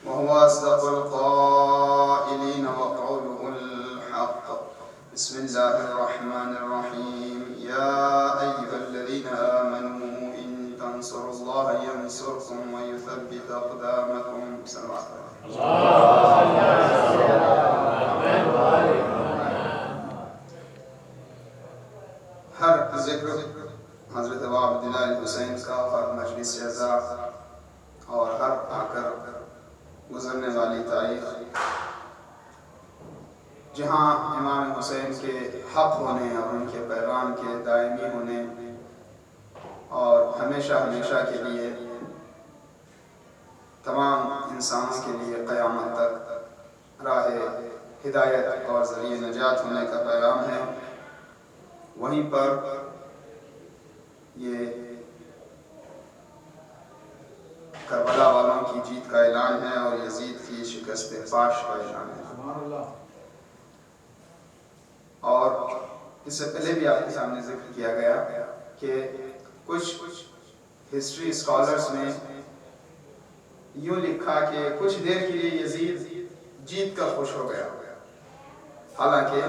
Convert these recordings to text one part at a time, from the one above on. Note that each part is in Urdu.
وهو أصدق القائلين وقوله الحق. بسم الله الرحمن الرحيم. يا أيها الذين آمنوا إن تنصروا الله ينصركم ويثبت أقدامكم. ہر ذکر حضرت ابا عبداللہ الحسین کا، ہر مجلس عزا اور ہر آ کر گزرنے والی تاریخ جہاں امام حسین کے حق ہونے اور ان کے پیغام کے دائمی ہونے اور ہمیشہ ہمیشہ کے لیے تمام انسانوں کے لیے قیامت تک راہ ہدایت اور ذریعہ نجات ہونے کا پیغام ہے، وہیں پر یہ کربلا والوں کی جیت کا اعلان ہے اور یزید کی شکست فاش کا اعلان ہے۔ اور اس سے پہلے بھی آپ کے سامنے ذکر کیا گیا کہ کچھ ہسٹری اسکالرز نے یوں لکھا کہ کچھ دیر کے لیے یزید جیت کر خوش ہو گیا، حالانکہ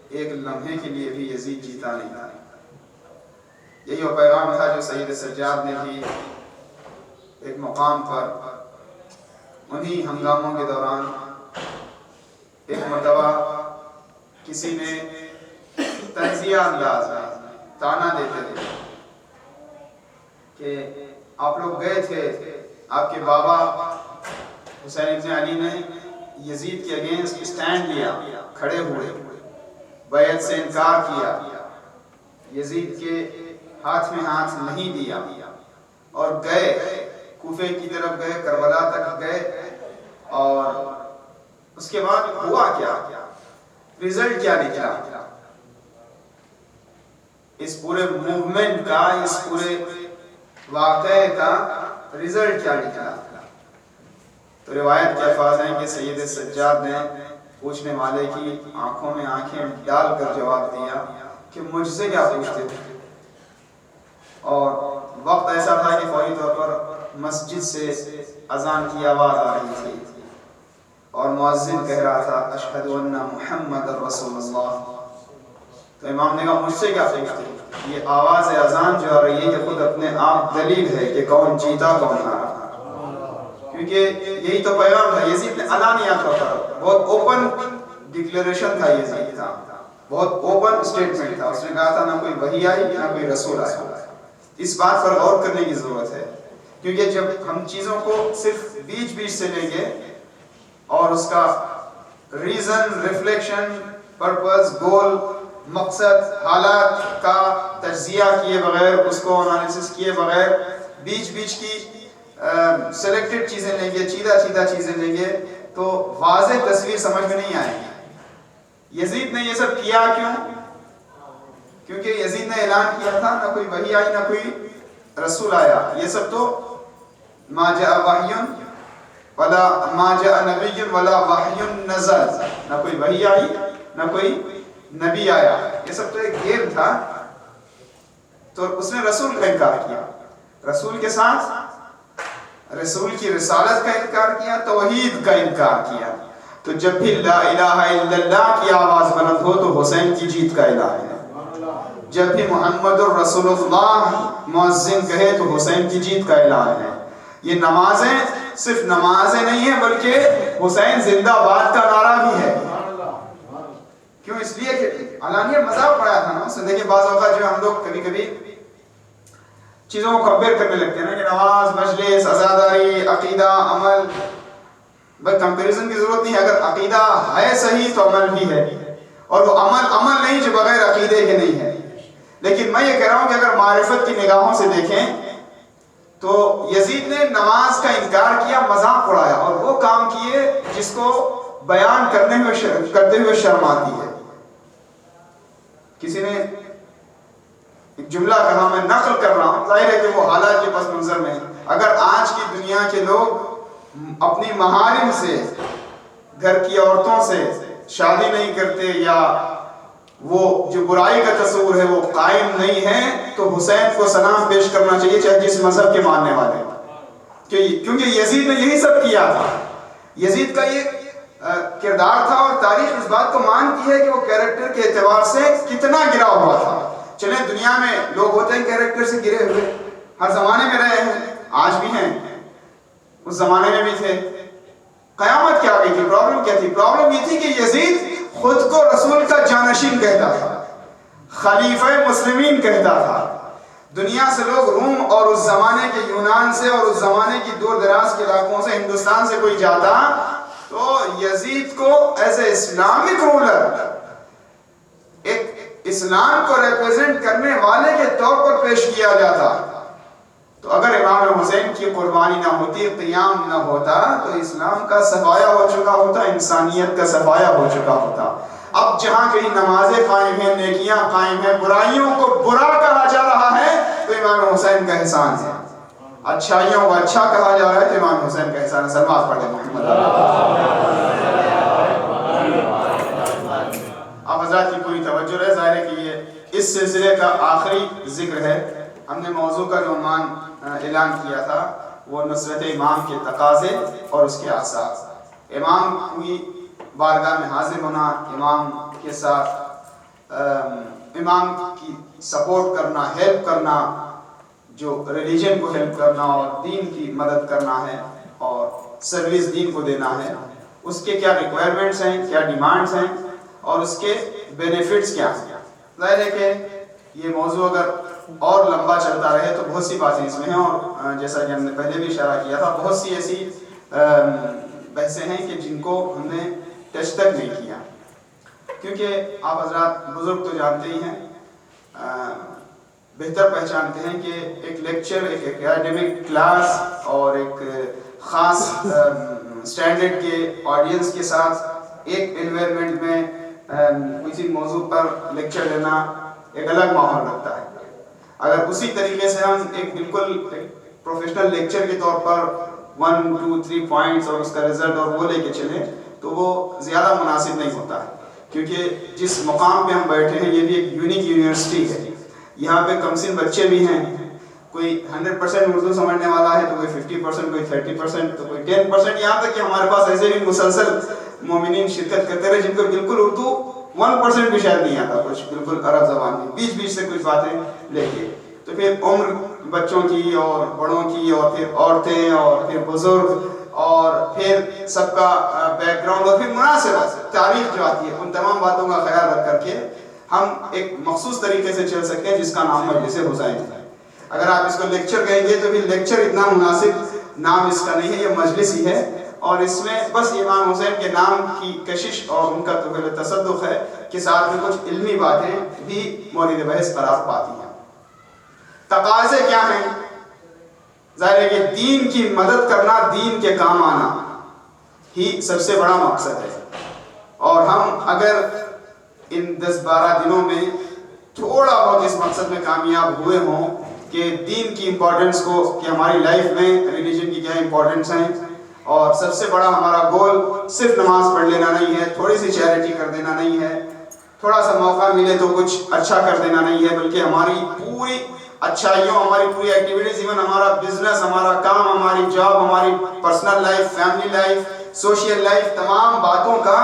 ایک لمحے کے لیے بھی یزید جیتا نہیں تھا۔ یہی وہ پیغام تھا جو سید سجاد نے بھی ایک مقام پر انہی ہنگاموں کے دوران ایک مرتبہ کسی نے تنزیہ انداز میں تانا دیتے تھے کہ آپ لوگ گئے تھے، آپ کے بابا حسین ابن علی نے یزید کے اگینسٹ اسٹینڈ لیا، کھڑے ہوئے، بیعت سے انکار کیا، یزید کے ہاتھ میں ہاتھ نہیں دیا اور گئے کوفے کی طرف گئے، کربلا تک گئے، اور اس کے بعد ہوا کیا، ریزلٹ کیا نکلا، اس پورے موومنٹ کا، اس پورے واقعے کا ریزلٹ کیا نکلا؟ تو روایت کے الفاظ ہیں کہ سید سجاد نے پوچھنے والے کی آنکھوں میں آنکھیں ڈال کر جواب دیا کہ مجھ سے کیا پوچھتے تھے؟ اور وقت ایسا تھا کہ فوری طور پر مسجد سے اذان کی آواز آ رہی تھی اور مؤذن کہہ رہا تھا اشہد ان محمد رسول اللہ۔ تو امام نے کہا مجھ سے کیا پوچھتے؟ یہ آواز اذان جو آ رہی ہے یہ خود اپنے آپ دلیل ہے کہ کون جیتا کون ہارا، کیونکہ یہی تو پیغام تھا۔ یزید نے علانیہ طور پر بہت اوپن ڈکلیریشن تھا، یزید کا بہت اوپن اسٹیٹمنٹ تھا، اس نے کہا تھا نہ کوئی وحی آئی نہ کوئی رسول آیا۔ اس بات پر غور کرنے کی ضرورت ہے، کیونکہ جب ہم چیزوں کو صرف بیچ بیچ سے لیں گے اور اس کا ریزن، ریفلیکشن، پرپس، گول، مقصد، حالات کا تجزیہ کیے بغیر، اس کو انالیسس کیے بغیر بیچ بیچ کی سلیکٹڈ چیزیں لیں گے، چیدہ چیزیں لیں گے تو واضح تصویر سمجھ میں نہیں آئے گی۔ یزید نے یہ سب کیا کیوں؟ کیونکہ یزید نے اعلان کیا تھا نہ کوئی وحی آئی نہ کوئی رسول آیا۔ یہ سب تو ما جاء وحی ولا ما جاء نبی ولا وحی نزل، نہ کوئی وحی آئی نہ کوئی نبی آیا، یہ سب تو ایک گیم تھا۔ تو اس نے رسول کا انکار کیا، رسول کے ساتھ رسول کی رسالت کا انکار کیا، توحید کا انکار کیا۔ تو جب بھی لا الہ الا اللہ کی آواز بلند ہو تو حسین کی جیت کا اعلان ہے، جب بھی محمد الرسول اللہ مؤذن کہے تو حسین کی جیت کا اعلان ہے۔ یہ نمازیں صرف نمازیں نہیں ہیں بلکہ حسین زندہ باد کا نعرہ بھی ہے۔ کیوں؟ اس لیے کہ علانیہ مذاق پڑھایا تھا نا اس نے۔ دیکھیں بعض اوقات جو ہم لوگ کبھی کبھی چیزوں کو کمپیئر کرنے لگتے ہیں نا کہ نماز، مجلس، عزاداری، عقیدہ، عمل، بس کمپیریزن کی ضرورت نہیں ہے۔ اگر عقیدہ ہے صحیح تو عمل بھی ہے، اور وہ عمل نہیں جو بغیر عقیدے کے نہیں ہے۔ لیکن میں یہ کہہ رہا ہوں کہ اگر معرفت کی نگاہوں سے دیکھیں تو یزید نے نماز کا انکار کیا، مذاق اڑایا اور وہ کام کیے جس کو بیان کرتے ہوئے شرم آتی ہے۔ کسی نے ایک جملہ کہا، میں نقل کر رہا ہوں، ظاہر ہے کہ وہ حالات کے پس منظر میں اگر آج کی دنیا کے لوگ اپنی محارم سے، گھر کی عورتوں سے شادی نہیں کرتے یا وہ جو برائی کا تصور ہے وہ قائم نہیں ہے تو حسین کو سلام پیش کرنا چاہیے، چاہے جس مذہب کے ماننے والے، کیونکہ یزید نے یہی سب کیا تھا۔ یزید کا یہ کردار تھا، اور تاریخ اس بات کو مانتی ہے کہ وہ کیریکٹر کے اعتبار سے کتنا گرا ہوا تھا۔ چلیں دنیا میں لوگ ہوتے ہیں کیریکٹر سے گرے ہوئے، ہر زمانے میں رہے ہیں، آج بھی ہیں، اس زمانے میں بھی تھے۔ قیامت کیا گئی تھی؟ پرابلم کیا تھی؟ پرابلم یہ تھی کہ یزید خود کو رسول کا جانشین کہتا تھا، خلیفہ مسلمین کہتا تھا۔ دنیا سے لوگ روم اور اس زمانے کے یونان سے اور اس زمانے کی دور دراز کے علاقوں سے ہندوستان سے کوئی جاتا تو یزید کو ایز اے اسلامک رولر، ایک اسلام کو ریپرزینٹ کرنے والے کے طور پر پیش کیا جاتا۔ تو اگر امام حسین کی قربانی نہ ہوتی، قیام نہ ہوتا، تو اسلام کا صفایا ہو چکا ہوتا، انسانیت کا صفایا ہو چکا ہوتا۔ اب جہاں کہیں نمازیں قائم ہیں، نیکیاں قائم ہیں، برائیوں کو برا کہا جا رہا ہے تو امام حسین کا احسان ہے، اچھائیوں کو اچھا کہا جا رہا ہے تو امام حسین کا احسان ہے۔ سلوات پڑھیں محمد۔ اب حضرات کی پوری توجہ رہے، ظاہر ہے کہ یہ اس سلسلے کا آخری ذکر ہے۔ ہم نے موضوع کا جو عنوان اعلان کیا تھا وہ نصرت امام کے تقاضے اور اس کے آثار۔ امام کی بارگاہ میں حاضر ہونا، امام کے ساتھ امام کی سپورٹ کرنا، ہیلپ کرنا، جو ریلیجن کو ہیلپ کرنا اور دین کی مدد کرنا ہے اور سروس دین کو دینا ہے، اس کے کیا ریکوائرمنٹس ہیں، کیا ڈیمانڈس ہیں اور اس کے بینیفٹس کیا ہیں۔ ظاہر ہے کہ یہ موضوع اگر اور لمبا چلتا رہے تو بہت سی باتیں اس میں ہیں، اور جیسا کہ ہم نے پہلے بھی اشارہ کیا تھا، بہت سی ایسی بحثیں ہیں کہ جن کو ہم نے ٹچ تک نہیں کیا، کیونکہ آپ حضرات بزرگ تو جانتے ہی ہیں، بہتر پہچانتے ہیں کہ ایک لیکچر، ایک اکیڈمک کلاس اور ایک خاص اسٹینڈرڈ کے آڈینس کے ساتھ ایک انوائرمنٹ میں کسی موضوع پر لیکچر دینا ایک الگ ماحول رکھتا ہے۔ اگر اسی طریقے سے ہم ایک بالکل پروفیشنل لیکچر کے طور پر 1 2 3 پوائنٹس اور اس کا رزلٹ اور وہ لے کے چلیں تو وہ زیادہ مناسب نہیں ہوتا ہے، کیونکہ جس مقام پہ ہم بیٹھے ہیں یہ بھی ایک یونیک یونیورسٹی ہے۔ یہاں پہ کم سن بچے بھی ہیں، کوئی 100% اردو سمجھنے والا ہے تو کوئی 50%، کوئی 30%، تو کوئی 10%، یہاں تک کہ ہمارے پاس ایسے بھی مسلسل مومنین شرکت کرتے رہے جن کو بالکل اردو 1% بھی شاید نہیں آتا، کچھ بالکل عرب زبان میں بیچ بیچ سے کچھ باتیں لے کے۔ تو پھر عمر بچوں کی اور بڑوں کی اور پھر عورتیں اور پھر بزرگ اور پھر سب کا بیک گراؤنڈ اور پھر مناسبت تاریخ جو آتی ہے، ان تمام باتوں کا خیال رکھ کر کے ہم ایک مخصوص طریقے سے چل سکتے ہیں جس کا نام مجلس حسین ہے۔ اگر آپ اس کو لیکچر کہیں گے تو پھر لیکچر اتنا مناسب نام اس کا نہیں ہے، یہ مجلس ہی ہے، اور اس میں بس امام حسین کے نام کی کشش اور ان کا تصدق ہے کہ ساتھ میں کچھ علمی باتیں بھی مورد بحث قرار پاتی ہیں۔ تقاضے کیا ہیں؟ ظاہر ہے کہ دین کی مدد کرنا، دین کے کام آنا ہی سب سے بڑا مقصد ہے، اور ہم اگر ان 10-12 دنوں میں تھوڑا بہت اس مقصد میں کامیاب ہوئے ہوں کہ دین کی امپورٹنس کو، کہ ہماری لائف میں ریلیجن کی کیا امپورٹنس ہیں، اور سب سے بڑا ہمارا گول صرف نماز پڑھ لینا نہیں ہے، تھوڑی سی چیریٹی کر دینا نہیں ہے، تھوڑا سا موقع ملے تو کچھ اچھا کر دینا نہیں ہے، بلکہ ہماری پوری اچھائیوں، ہماری پوری ایکٹیویٹیز، ایون ہمارا بزنس، ہمارا کام، ہماری جاب، ہماری personal life, family life, social life, تمام باتوں کا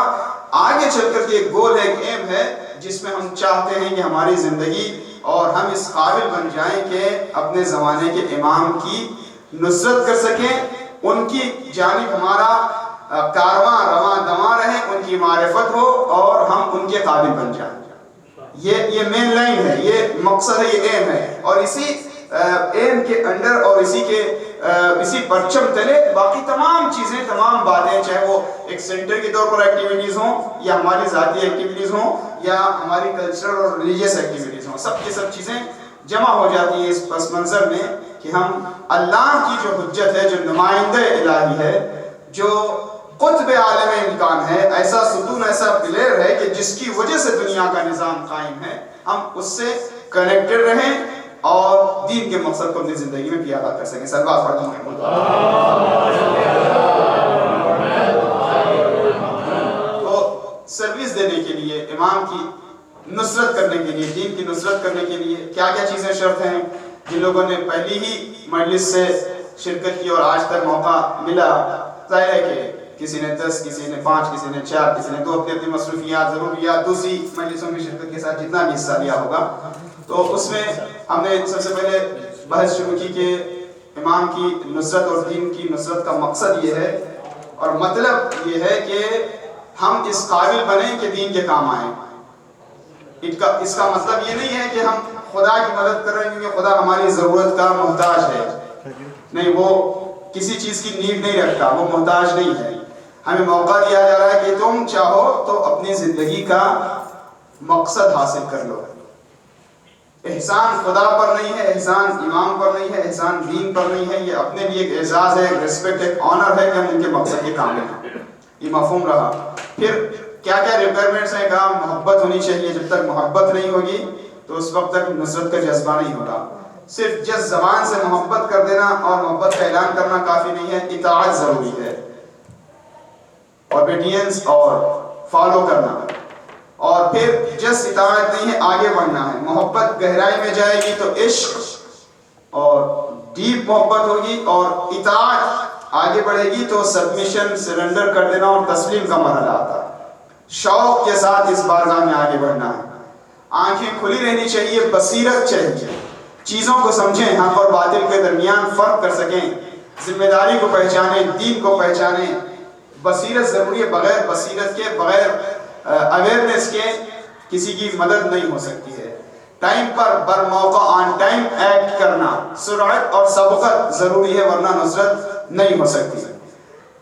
آگے چل کر کے ایک گول ہے، ایک ایم ہے جس میں ہم چاہتے ہیں کہ ہماری زندگی اور ہم اس قابل بن جائیں کہ اپنے زمانے کے امام کی نصرت کر سکیں، ان کی جانب ہمارا کارواں رواں دواں رہے، ان کی معرفت ہو اور ہم ان کے قابل بن جائیں۔ یہ مین لائن ہے، یہ مقصد ہے، یہ ایم ہے، اور اسی ایم کے انڈر اور اسی پرچم تلے باقی تمام چیزیں، تمام باتیں، چاہے وہ ایک سینٹر کے طور پر ایکٹیویٹیز ہوں یا ہماری ذاتی ایکٹیویٹیز ہوں یا ہماری کلچرل اور ریلیجیس ایکٹیویٹیز ہوں، سب کی سب چیزیں جمع ہو جاتی ہیں اس پس منظر میں کہ ہم اللہ کی جو حجت ہے، جو نمائندہ الہی ہے، جو قطب عالم امکان ہے، ایسا ستون، ایسا پلیئر ہے کہ جس کی وجہ سے دنیا کا نظام قائم ہے، ہم اس سے کنیکٹڈ رہیں اور دین کے مقصد کو اپنی زندگی میں پیادہ کر سکیں۔ سلوات پڑھیں محمد۔ تو سروس دینے کے لیے، امام کی نصرت کرنے کے لیے، دین کی نصرت کرنے کے لیے کیا کیا چیزیں شرط ہیں؟ جن لوگوں نے پہلی ہی مجلس سے شرکت کی اور آج تک موقع ملا، ظاہر ہے کہ کسی نے 10, کسی نے 5, کسی نے 4, کسی نے 2 اپنی مصروفیات ضروریات دوسری مجلسوں میں شرکت کے ساتھ جتنا بھی حصہ لیا ہوگا. تو اس میں ہم نے سب سے پہلے بحث شروع کی کہ امام کی نصرت اور دین کی نصرت کا مقصد یہ ہے اور مطلب یہ ہے کہ ہم اس قابل بنیں کہ دین کے کام آئیں. اس کا مطلب یہ نہیں ہے کہ ہم خدا کی مدد کر رہے ہیں کیونکہ خدا ہماری ضرورت کا محتاج ہے. نہیں, وہ کسی چیز کی نیڈ نہیں رکھتا, وہ محتاج نہیں ہے. ہمیں موقع دیا جا رہا ہے کہ تم چاہو تو اپنی زندگی کا مقصد حاصل کر لو. احسان خدا پر نہیں ہے, احسان امام پر نہیں ہے, احسان دین پر نہیں ہے. یہ اپنے لیے ایک اعزاز ہے, ایک ریسپیکٹ, ایک آنر ہے کہ ہم ان کے مقصد کے کام ہیں. یہ مفہوم رہا. پھر کیا کیا ریکوائرمنٹس ہیں؟ کہا محبت ہونی چاہیے. جب تک محبت نہیں ہوگی تو اس وقت تک نصرت کا جذبہ نہیں ہوگا. صرف جس زبان سے محبت کر دینا اور محبت کا اعلان کرنا کافی نہیں ہے, اطاعت ضروری ہے, اوبیڈینس اور فالو کرنا. اور پھر جس اطاعت نہیں ہے, آگے بڑھنا ہے. محبت گہرائی میں جائے گی تو عشق اور ڈیپ محبت ہوگی, اور اطاعت آگے بڑھے گی تو سبمیشن, سرنڈر کر دینا اور تسلیم کا مرحلہ آتا ہے. شوق کے ساتھ اس بارگاہ میں آگے بڑھنا ہے. آنکھیں کھلی رہنی چاہیے, بصیرت چاہیے, چیزوں کو سمجھیں, حق اور باطل کے درمیان فرق کر سکیں, ذمہ داری کو پہچانیں, دین کو پہچانیں. بصیرت ضروری ہے. بغیر بصیرت کے, بغیر اویئرنیس کے کسی کی مدد نہیں ہو سکتی ہے. ٹائم پر بر موقع آن ٹائم ایکٹ کرنا, سرعت اور سبقت ضروری ہے, ورنہ نصرت نہیں ہو سکتی.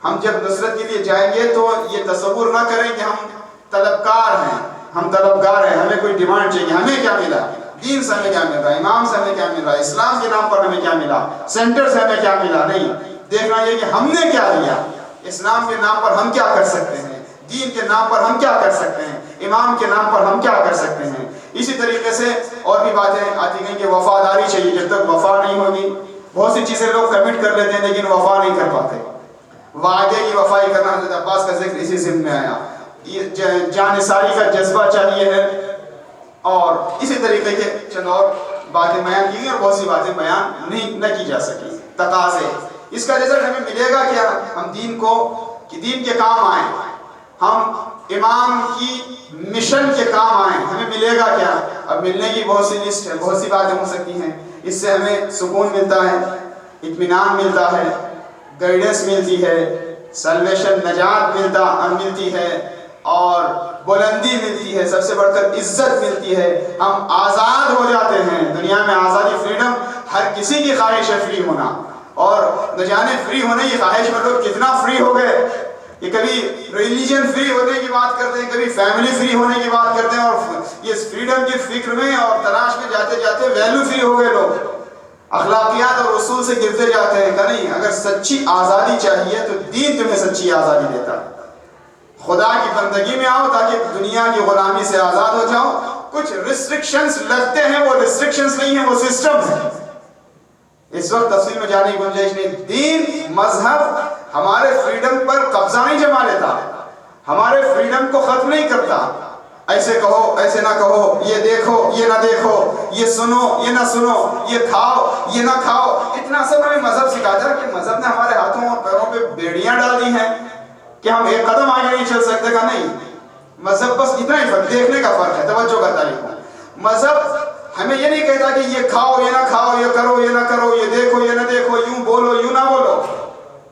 ہم جب نصرت کے لیے جائیں گے تو یہ تصور نہ کریں کہ ہم طلبکار ہیں, ہم طلبگار ہیں, ہمیں کوئی ڈیمانڈ چاہیے. ہمیں کیا ملا؟ دین سے ہمیں کیا مل رہا ہے, امام سے ہمیں کیا مل رہا ہے, اسلام کے نام پر ہمیں کیا ملا, سینٹر سے ہمیں کیا ملا. نہیں, دیکھنا یہ کہ ہم نے کیا لیا. اسلام کے نام پر ہم کیا کر سکتے ہیں, دین کے نام پر ہم کیا کر سکتے ہیں, امام کے نام پر ہم کیا کر سکتے ہیں. اسی طریقے سے اور بھی باتیں آتی ہیں کہ وفاداری چاہیے. جب تک وفا نہیں ہوگی, بہت سی چیزیں لوگ کمٹ کر لیتے ہیں لیکن وفا نہیں کر پاتے. وعدے کی وفائی کرنا, حضرت عباس کا ذکر اسی ضمن میں آیا. جانثاری کا جذبہ چاہیے ہے. اور اسی طریقے کے چند اور باتیں بیان کی گئی اور بہت سی باتیں بیان نہ کی جا سکی. تقاضے, اس کا رزلٹ ہمیں ملے گا کیا؟ ہم دین کے کام آئیں, ہم امام کی مشن کے کام آئیں, ہمیں ملے گا کیا؟ اب ملنے کی بہت سی لسٹ ہے, بہت سی باتیں ہو سکتی ہیں. اس سے ہمیں سکون ملتا ہے, اطمینان ملتا ہے, گائیڈنس ملتی ہے, سلویشن نجات ملتی ہے, اور بلندی ملتی ہے, سب سے بڑھ کر عزت ملتی ہے. ہم آزاد ہو جاتے ہیں. دنیا میں آزادی, فریڈم ہر کسی کی خواہش ہے فری ہونا, اور نہ جانے فری ہونے کی خواہش میں لوگ کتنا فری ہو گئے. یہ کبھی ریلیجن فری ہونے کی بات کرتے ہیں, کبھی فیملی فری ہونے کی بات کرتے ہیں, اور یہ فریڈم کی فکر میں اور تلاش میں جاتے جاتے ویلیو فری ہو گئے لوگ, اخلاقیات اور اصول سے گرتے جاتے ہیں. کہ نہیں, اگر سچی آزادی چاہیے تو دین تمہیں سچی آزادی دیتا ہے. خدا کی بندگی میں آؤ تاکہ دنیا کی غلامی سے آزاد ہو جاؤ. کچھ ریسٹرکشنز لگتے ہیں, وہ ریسٹرکشنز نہیں ہیں, وہ سسٹمز ہیں. اس وقت تفصیل میں جانے کی گنجائش نہیں. دین, مذہب ہمارے فریڈم پر قبضہ نہیں جما لیتا, ہمارے فریڈم کو ختم نہیں کرتا. ایسے کہو, ایسے نہ کہو, یہ دیکھو, یہ نہ دیکھو, یہ سنو, یہ نہ سنو, یہ کھاؤ, یہ نہ کھاؤ. اتنا سب ہمیں مذہب سکھاتا ہے کہ مذہب نے ہمارے ہاتھوں اور پیروں پہ بیڑیاں ڈال دی ہیں کہ ہم ایک قدم آگے نہیں چل سکتے. کا نہیں, مذہب بس اتنا ہی فرق, دیکھنے کا فرق ہے, توجہ کا طریقہ. مذہب ہمیں یہ نہیں کہتا کہ یہ کھاؤ, یہ نہ کھاؤ, یہ کرو, یہ نہ کرو, یہ دیکھو, یہ نہ دیکھو, یوں بولو, یوں نہ بولو.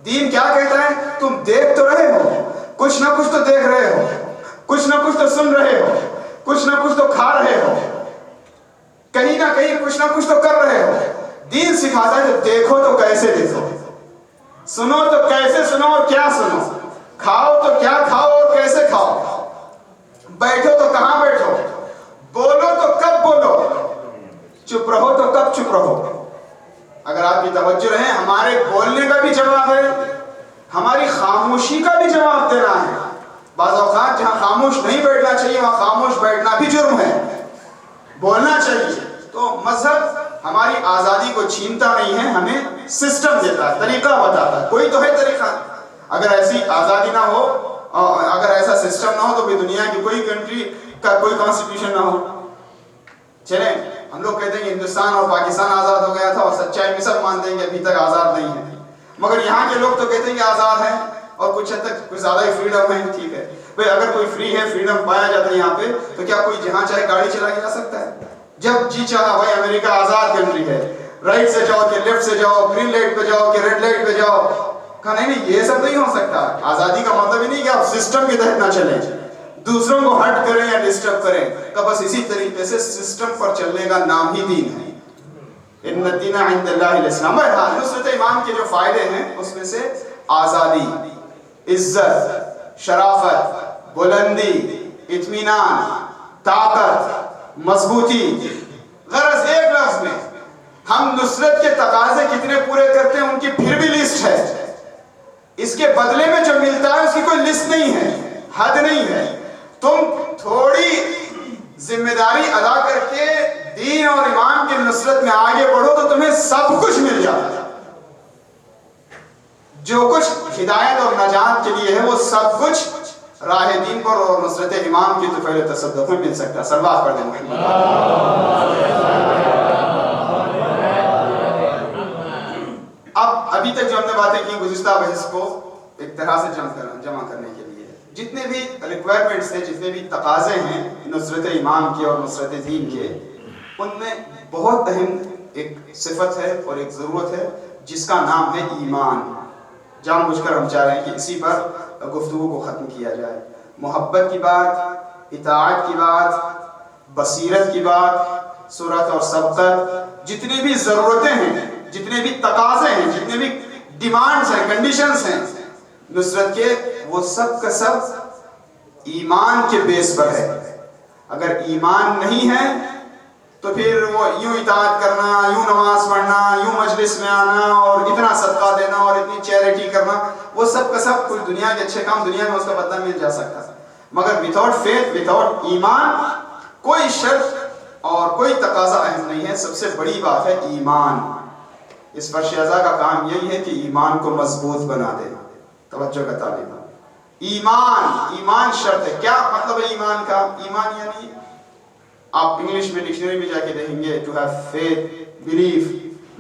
دین کیا کہتا ہے؟ تم دیکھ تو رہے ہو, کچھ نہ کچھ تو دیکھ رہے ہو, کچھ نہ کچھ تو سن رہے ہو, کچھ نہ کچھ تو کھا رہے ہو, کہیں نہ کہیں کچھ نہ کچھ تو کر رہے ہو. دین سکھاتا ہے کہ دیکھو تو کیسے دیکھو, سنو تو کیسے سنو اور کیا سنو, کھاؤ تو کیا کھاؤ اور کیسے کھاؤ, بیٹھو تو کہاں بیٹھو, بولو تو کب بولو, چپ رہو تو کب چپ رہو. اگر آپ کی توجہ رہے, ہمارے بولنے کا بھی جواب ہے, ہماری خاموشی کا بھی جواب دینا ہے. بعض اوقات جہاں خاموش نہیں بیٹھنا چاہیے وہاں خاموش بیٹھنا بھی جرم ہے, بولنا چاہیے. تو مذہب ہماری آزادی کو چھینتا نہیں ہے, ہمیں سسٹم دیتا ہے, طریقہ بتاتا ہے. کوئی تو ہے طریقہ. اگر ایسی آزادی نہ ہو, اگر ایسا سسٹم نہ ہو تو بھی دنیا کی کوئی کنٹری کا کوئی کانسٹیٹیوشن نہ ہو. چلیں, ہم لوگ کہتے ہیں کہ ہندوستان اور پاکستان آزاد ہو گیا تھا, اور سچائی میں سب مانتے ہیں کہ ابھی تک آزاد نہیں ہے. مگر یہاں کے لوگ تو کہتے ہیں کہ آزاد ہیں. اور کچھ حد تک کچھ زیادہ ہی فریڈم ہے، ٹھیک ہے بھائی اگر کوئی فری ہے، فریڈم پایا جاتا ہے یہاں پہ، تو کیا کوئی جہاں چاہے گاڑی چلا کے جا سکتا ہے؟ جب جی چاہا بھائی امریکہ آزاد کنٹری ہے، رائٹ سے جاؤ کہ لیفٹ سے جاؤ، گرین لائٹ پہ جاؤ کہ ریڈ لائٹ پہ جاؤ، کہا نہیں یہ سب نہیں ہو سکتا. آزادی کا مطلب ہی نہیں کہ آپ سسٹم کے تحت نہ چلیں، دوسروں کو ہرٹ کریں یا ڈسٹرب کریں، کہ بس اسی طریقے سے سسٹم پر چلنے کا نام ہی دین ہے. ان الدین عند اللہ الاسلام. بہرحال نصرت ایمان کے جو فائدے ہیں اس میں سے آزادی، عزت، شرافت، بلندی، اطمینان، طاقت، مضبوطی. غرض ایک لفظ میں ہم نصرت کے تقاضے کتنے پورے کرتے ہیں ان کی پھر بھی لسٹ ہے، اس کے بدلے میں جو ملتا ہے اس کی کوئی لسٹ نہیں ہے، حد نہیں ہے. تم تھوڑی ذمہ داری ادا کر کے دین اور ایمان کی نصرت میں آگے بڑھو تو تمہیں سب کچھ مل جاتا ہے. جو کچھ ہدایت اور نجات کے لیے ہے وہ سب کچھ راہ دین پر اور نصرت ایمان کی طفیل تصدق میں مل سکتا ہے. سلوات پڑھ دیں محمد. اب ابھی تک جو ہم نے باتیں کی گزشتہ بحث کو ایک طرح سے جمع کرنے کے لیے، جتنے بھی ریکوائرمنٹس ہیں، جتنے بھی تقاضے ہیں نصرت ایمان کے اور نصرت دین کے، ان میں بہت اہم ایک صفت ہے اور ایک ضرورت ہے جس کا نام ہے ایمان. جان بوجھ کر ہم چاہ رہے ہیں کہ اسی پر گفتگو کو ختم کیا جائے. محبت کی بات، اطاعت کی بات، بصیرت کی بات، سرعت اور سبقت، جتنی بھی ضرورتیں ہیں، جتنے بھی تقاضے ہیں، جتنے بھی ڈیمانڈز ہیں، کنڈیشنز ہیں نصرت کے، وہ سب کا سب ایمان کے بیس پر ہے. اگر ایمان نہیں ہے تو پھر وہ یوں اطاعت کرنا، یوں نماز پڑھنا، یوں مجلس میں آنا اور اتنا صدقہ دینا اور اتنی چیریٹی کرنا، وہ سب کا سب کچھ دنیا کے اچھے کام دنیا میں اس کا بدلہ مل جا سکتا ہے. مگر وداؤٹ فیتھ، وداؤٹ ایمان، کوئی شرط اور کوئی تقاضا اہم نہیں ہے. سب سے بڑی بات ہے ایمان. اس پر شہزاد کا کام یہی ہے کہ ایمان کو مضبوط بنا دے. توجہ کا طالب ایمان شرط ہے. کیا مطلب ہے ایمان کا؟ ایمان یعنی آپ انگلش میں ڈکشنری میں جا کے دیکھیں گے ٹو ہیو فیتھ، بلیف،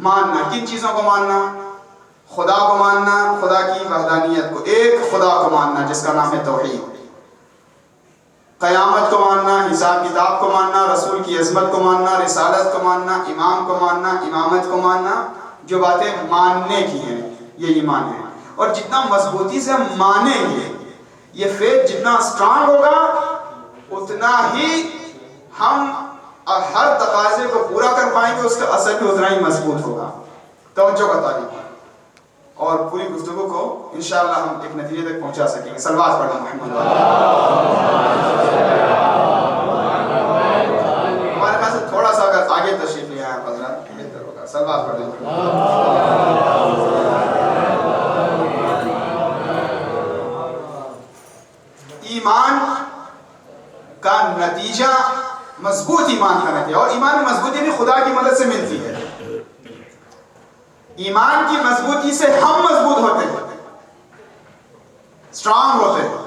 ماننا. کن چیزوں کو ماننا؟ خدا کو ماننا، خدا کی وحدانیت کو، ایک خدا کو ماننا جس کا نام ہے توحید. قیامت کو ماننا، حساب کتاب کو ماننا، رسول کی عظمت کو ماننا، رسالت کو ماننا، امام کو ماننا، امامت کو ماننا. جو باتیں ماننے کی ہیں یہ ایمان ہے. اور جتنا مضبوطی سے ہم مانیں گے، یہ فیتھ جتنا اسٹرانگ ہوگا، اتنا ہی ہم ہر تقاضے کو پورا کر پائیں گے، اس کا اثر بھی اتنا ہی مضبوط ہوگا. توجہ کا تعلیم اور پوری گفتگو کو انشاءاللہ ہم ایک نتیجے تک پہنچا سکیں گے. سلوات پڑھیں محمد. ہمارے خیال سے تھوڑا سا اگر آگے تشریف لے آئے حضرات بہتر ہوگا. سلوات پڑھیں. ایمان کا نتیجہ مضبوط ایمان کا نتیجہ، اور ایمان کی مضبوطی بھی خدا کی مدد سے ملتی ہے. ایمان کی مضبوطی سے ہم مضبوط ہوتے ہیں، اسٹرانگ ہوتے ہیں.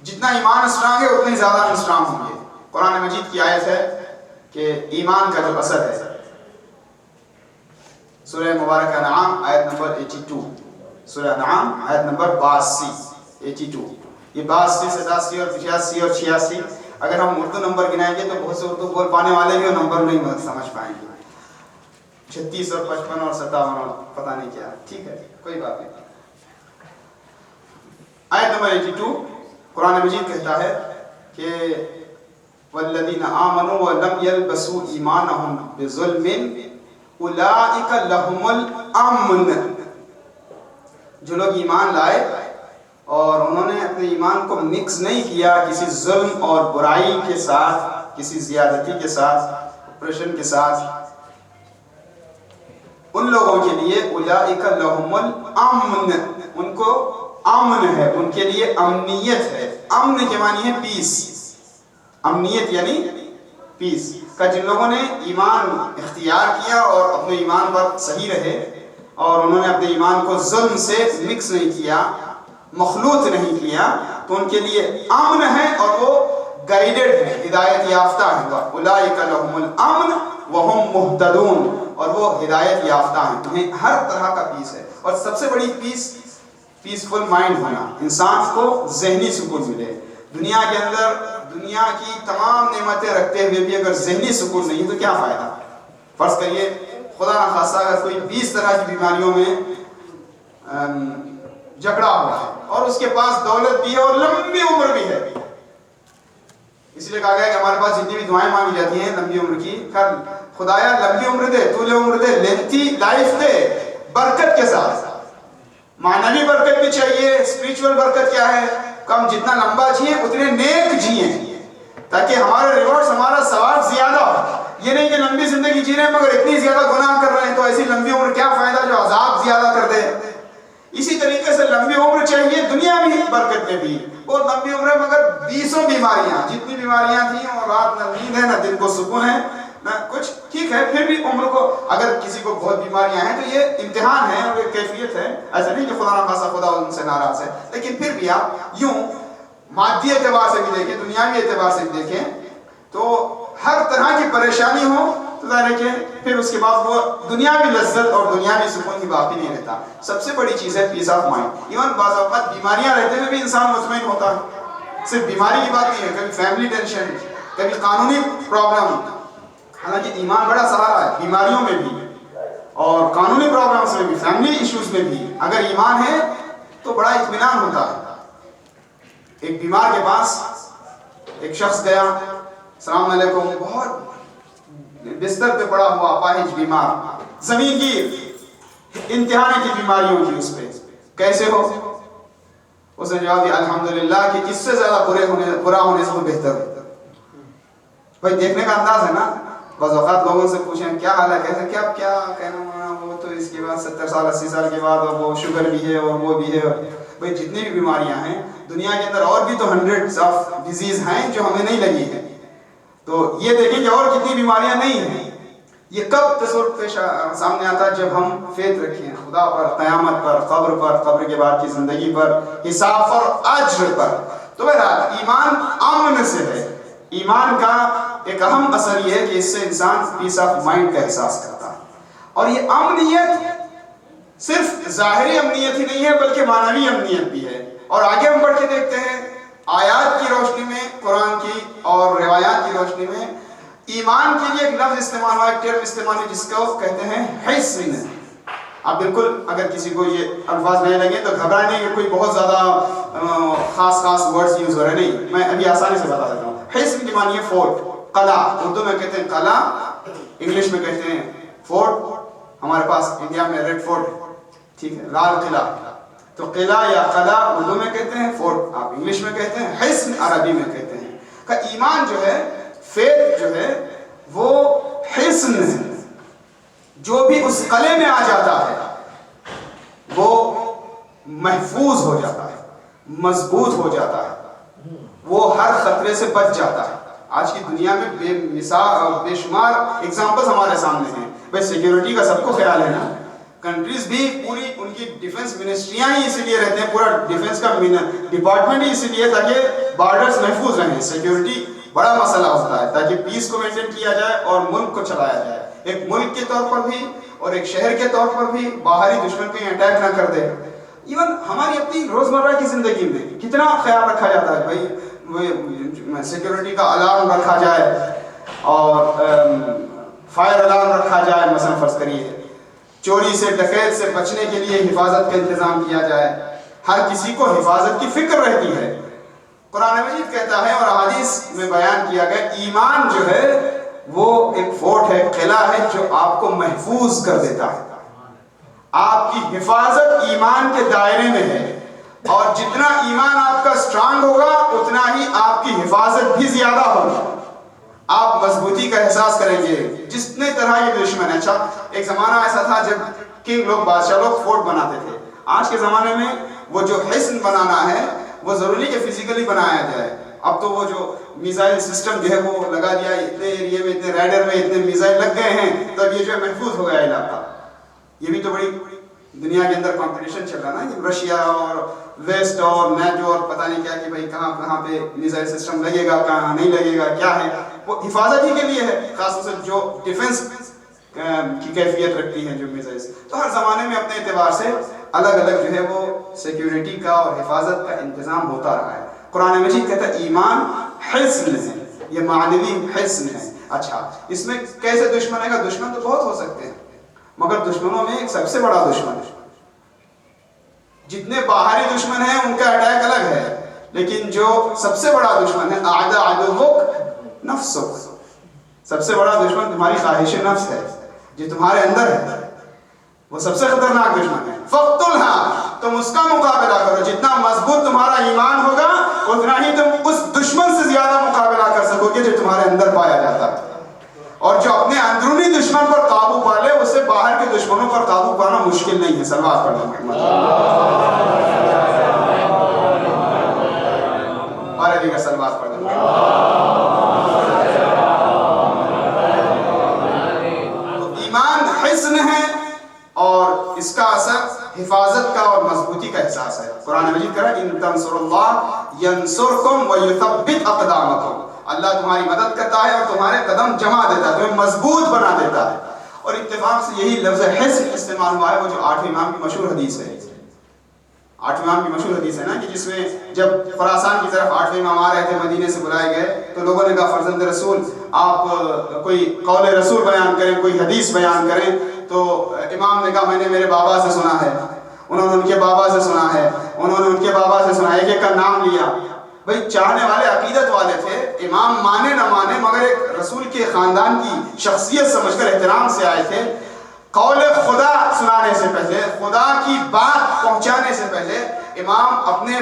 جتنا ایمان اسٹرانگ ہے اتنے زیادہ ہم اسٹرانگ ہوں گے. قرآن مجید کی آیت ہے کہ ایمان کا جو اثر ہے، سورہ مبارکہ انعام آیت نمبر 82، سورہ انعام آیت نمبر 82. یہ 82 سے 87 اور 85 اور 86 اگر ہم اردو نمبر گنائیں گے تو بہت سے اردو بول پانے والے بھی نمبر نہیں سمجھ پائیں گے. 36 اور 55 اور 57 اور پتہ نہیں کیا. ٹھیک ہے کوئی بات نہیں. آیت نمبر 82 قرآن مجید کہتا ہے کہ والذین آمنوا ولم یلبسوا ایمانہم بظلم اولئک لہم الامن. جو لوگ ایمان لائے اور انہوں نے اپنے ایمان کو مکس نہیں کیا کسی ظلم اور برائی کے ساتھ، کسی زیادتی کے ساتھ، اپریشن کے ساتھ، ان لوگوں کے لیے اولئک لہم الامن، ان کو امن ہے، ان کے لیے امنیت ہے. امن کے معنی ہے پیس. امنیت یعنی پیس کا. جن لوگوں نے ایمان اختیار کیا اور اپنے ایمان پر صحیح رہے اور انہوں نے اپنے ایمان کو ظلم سے مکس نہیں کیا، مخلوط نہیں کیا، تو ان کے لیے امن ہے اور وہ گائیڈڈ ہے، ہدایت یافتہ ہے. اولئک لہم الامن وہم مہتدون، اور وہ ہدایت یافتہ ہیں، انہیں ہر طرح کا پیس ہے. اور سب سے بڑی پیس پیسفل مائنڈ ہونا، انسان کو ذہنی سکون ملے. دنیا کے اندر دنیا کی تمام نعمتیں رکھتے ہوئے بھی اگر ذہنی سکون نہیں تو کیا فائدہ. فرض کریے خدا نخواستہ اگر کوئی 20 طرح کی بیماریوں میں جکڑا ہوا ہے اور اس کے پاس دولت بھی ہے اور لمبی عمر بھی ہے. اس لیے کہا گیا کہ ہمارے پاس جتنی بھی دعائیں مانگی جاتی ہیں لمبی عمر کی، خدایا لمبی عمر دے، طول عمر دے، لینتھی لائف دے برکت کے ساتھ. معنوی برکت بھی چاہیے. اسپریچول برکت کیا ہے؟ کم جتنا لمبا جیئیں اتنے نیک جیئیں تاکہ ہمارے ریوارڈز، ہمارا ثواب زیادہ ہو. یہ نہیں کہ لمبی زندگی جی رہے ہیں مگر اتنی زیادہ گناہ کر رہے ہیں تو ایسی لمبی عمر کیا فائدہ جو عذاب زیادہ کر دے. اسی طریقے سے لمبی عمر چاہیے دنیا میں برکت میں بھی. بہت لمبی عمر ہے مگر 20 بیماریاں، جتنی بیماریاں تھیں اور رات نہ نیند ہے نہ دن کو سکون ہے نہ کچھ، ٹھیک ہے پھر بھی عمر کو اگر کسی کو بہت بیماریاں ہیں تو یہ امتحان ہے اور ایک کیفیت ہے. ایسا نہیں کہ خدا نخواستہ خدا ان سے ناراض ہے، لیکن پھر بھی آپ یوں مادی اعتبار سے بھی دیکھیں، دنیاوی اعتبار سے بھی دیکھیں تو ہر طرح کی پریشانی ہو تو ظاہر ہے کہ پھر اس کے بعد وہ دنیاوی لذت اور دنیاوی سکون کی باقی نہیں رہتا. سب سے بڑی چیز ہے پیس آف مائنڈ. ایون بعض اوقات بیماریاں رہتے ہوئے بھی انسان مطمئن ہوتا ہے. صرف بیماری کی بات نہیں ہے، کبھی فیملی ٹینشن، کبھی قانونی پرابلم. حالانکہ ایمان بڑا سہارا ہے بیماریوں میں بھی اور قانونی پرابلمس میں بھی، فیملی ایشوز میں بھی. اگر ایمان ہے تو بڑا اطمینان ہوتا ہے. ایک بیمار کے پاس ایک شخص گیا، السلام علیکم، بہت بستر پہ پڑا ہوا اپاہج بیمار، زمین کی انتہائی کی بیماریوں کی، اس پہ کیسے ہو؟ اس نے جواب دیا الحمدللہ کہ اس سے زیادہ برا ہونے سے تو بہتر ہے. بھائی دیکھنے کا انداز ہے نا. بعض اوقات لوگوں سے پوچھیں کیا حال ہے، کہتے کیا کہنا، وہ تو اس کے بعد 70 سال 80 سال کے بعد وہ شوگر بھی ہے اور وہ بھی ہے. بھائی جتنی بھی بیماریاں ہیں دنیا کے اندر اور بھی تو ہنڈریڈز آف ڈیزیز ہیں جو ہمیں نہیں لگی ہیں. تو یہ دیکھیں کہ اور کتنی بیماریاں نہیں ہیں. یہ کب تصور پیش سامنے آتا ہے؟ جب ہم فیت رکھیں خدا پر، قیامت پر، قبر کے بعد کی زندگی پر، حساب پر، اجر پر. تو بہرحال ایمان امن سے ہے. ایمان کا ایک اہم اثر یہ ہے کہ اس سے انسان پیس آف مائنڈ کا احساس کرتا ہے. اور یہ امنیت صرف ظاہری امنیت ہی نہیں ہے بلکہ معنوی امنیت بھی ہے. اور آگے ہم بڑھ کے دیکھتے ہیں آیات کی روشنی میں، قرآن کی اور روایات کی روشنی میں ایمان کے لیے ایک لفظ استعمال ہوا، ایک ٹرم استعمال ہے جس کو کہتے ہیں حصن. اب بالکل اگر کسی کو یہ الفاظ نہیں لگے تو گھبرائے نہیں کہ کوئی بہت زیادہ خاص ورڈز یوز ہو رہے، نہیں، میں ابھی آسانی سے بتا دیتا ہوں. حصن کی معنی ہے فورٹ، قلعہ. اردو میں کہتے ہیں قلعہ، انگلش میں کہتے ہیں فورٹ. ہمارے پاس انڈیا میں ریڈ فورٹ، ٹھیک ہے، لال قلعہ. تو قلعہ یا قلعہ اردو میں کہتے ہیں، فورٹ آپ انگلش میں کہتے ہیں، حصن عربی میں کہتے ہیں. کہ ایمان جو ہے، فیت جو ہے وہ حصن ہے. جو بھی اس قلعے میں آ جاتا ہے وہ محفوظ ہو جاتا ہے، مضبوط ہو جاتا ہے، وہ ہر خطرے سے بچ جاتا ہے. آج کی دنیا میں بے شمار ایگزامپلز ہمارے سامنے ہیں. بھائی سیکیورٹی کا سب کو خیال ہے نا. کنٹریز بھی پوری ان کی ڈیفنس منسٹریاں ہی اسی لیے رہتے ہیں، پورا ڈیفنس کا ڈپارٹمنٹ ہی اسی لیے تاکہ بارڈرز محفوظ رہیں. سیکیورٹی بڑا مسئلہ ہوتا ہے تاکہ پیس کو مینٹین کیا جائے اور ملک کو چلایا جائے، ایک ملک کے طور پر بھی اور ایک شہر کے طور پر بھی. باہری دشمن کہیں اٹیک نہ کر دے. ایون ہماری اپنی روزمرہ کی زندگی میں کتنا خیال رکھا جاتا ہے. بھائی سیکیورٹی کا الارم رکھا جائے اور فائر الارم رکھا جائے. مثلا فرض کریے چوری سے، ڈکیت سے بچنے کے لیے حفاظت کا انتظام کیا جائے. ہر کسی کو حفاظت کی فکر رہتی ہے. قرآن مجید کہتا ہے اور احادیث میں بیان کیا گیا ایمان جو ہے وہ ایک فورٹ ہے، قلعہ ہے جو آپ کو محفوظ کر دیتا ہے. آپ کی حفاظت ایمان کے دائرے میں ہے اور جتنا ایمان آپ کا سٹرانگ ہوگا اتنا ہی آپ کی حفاظت بھی زیادہ ہوگی. آپ مضبوطی کا احساس کریں گے. جتنے طرح کے دشمن ہیں، اچھا ایک زمانہ ایسا تھا جب کنگ لوگ، بادشاہ لوگ فورٹ بناتے تھے. آج کے زمانے میں وہ جو حصن بنانا ہے وہ ضروری کہ فزیکلی بنایا جائے. اب تو وہ جو میزائل سسٹم جو ہے وہ لگا دیا، اتنے ایریے میں اتنے رائڈر میں اتنے میزائل لگ گئے ہیں تب یہ جو ہے محفوظ ہو گیا علاقہ. یہ بھی تو بڑی دنیا کے اندر کمپٹیشن چل رہا نا، رشیا اور ویسٹ اور نیٹو اور پتہ نہیں کیا کہ بھائی کہاں کہاں پہ میزائل سسٹم لگے گا، کہاں نہیں لگے گا، کیا ہے. وہ حفاظت ہی کے لیے ہے، خاص طور سے جو ڈیفنس کی کیفیت رکھتی ہیں جو میزائلز. تو ہر زمانے میں اپنے اعتبار سے الگ الگ جو ہے وہ سیکیورٹی کا اور حفاظت کا انتظام ہوتا رہا ہے۔ قرآن مجید کہتا ہے ایمان حصن ہے، یہ معنوی حصن ہے۔ اچھا اس میں کیسے دشمن ہے گا؟ دشمن تو بہت ہو سکتے ہیں، مگر دشمنوں میں ایک سب سے بڑا دشمن ہے۔ جتنے باہری دشمن ہیں ان کا اٹیک الگ ہے، لیکن جو سب سے بڑا دشمن ہے اعداء عدوک نفسک، سب سے بڑا دشمن تمہاری خواہش نفس ہے جو تمہارے اندر ہے، وہ سب سے خطرناک دشمن ہے۔ فَقْتُلْهَا، تم اس کا مقابلہ کرو، جتنا مضبوط تمہارا ایمان ہوگا اتنا ہی تم اس دشمن سے زیادہ مقابلہ کر سکو گے جو تمہارے اندر پایا جاتا ہے۔ اور جو اپنے اندرونی دشمن پر قابو پا لے اسے باہر کے دشمنوں پر قابو پانا مشکل نہیں ہے۔ صلوات پڑھیں محمد اور علی کا صلوات پڑھیں۔ تو ایمان حصن ہے اور اس کا اثر حفاظت کا اور مضبوطی کا احساس ہے۔ قرآن مجید کہہ رہا ہے ان تنصروا اللہ ینصرکم ویثبت اقدامکم، اللہ تمہاری مدد کرتا ہے اور تمہارے قدم جما دیتا ہے، تمہیں مضبوط بنا دیتا ہے۔ اور اتفاق سے یہی لفظ حصن استعمال ہوا ہے وہ جو 8ویں امام کی مشہور حدیث ہے، 8ویں امام کی مشہور حدیث ہے نا، کہ جس میں جب خراسان کی طرف 8ویں امام آ رہے تھے، مدینے سے بلائے گئے، تو لوگوں نے کہا فرزند رسول آپ کوئی قول رسول بیان کریں، کوئی حدیث بیان کریں۔ تو امام نے کہا میں نے میرے بابا سے سنا ہے، انہوں نے ان کے بابا سے سنا ہے، انہوں نے ان کے بابا سے سنا ہے، ایک ایک کا نام لیا۔ بھئی چاہنے والے عقیدت والے تھے، امام مانے نہ مانے مگر ایک رسول کے خاندان کی شخصیت سمجھ کر احترام سے آئے تھے۔ قول خدا سنانے سے پہلے، خدا کی بات پہنچانے سے پہلے امام اپنے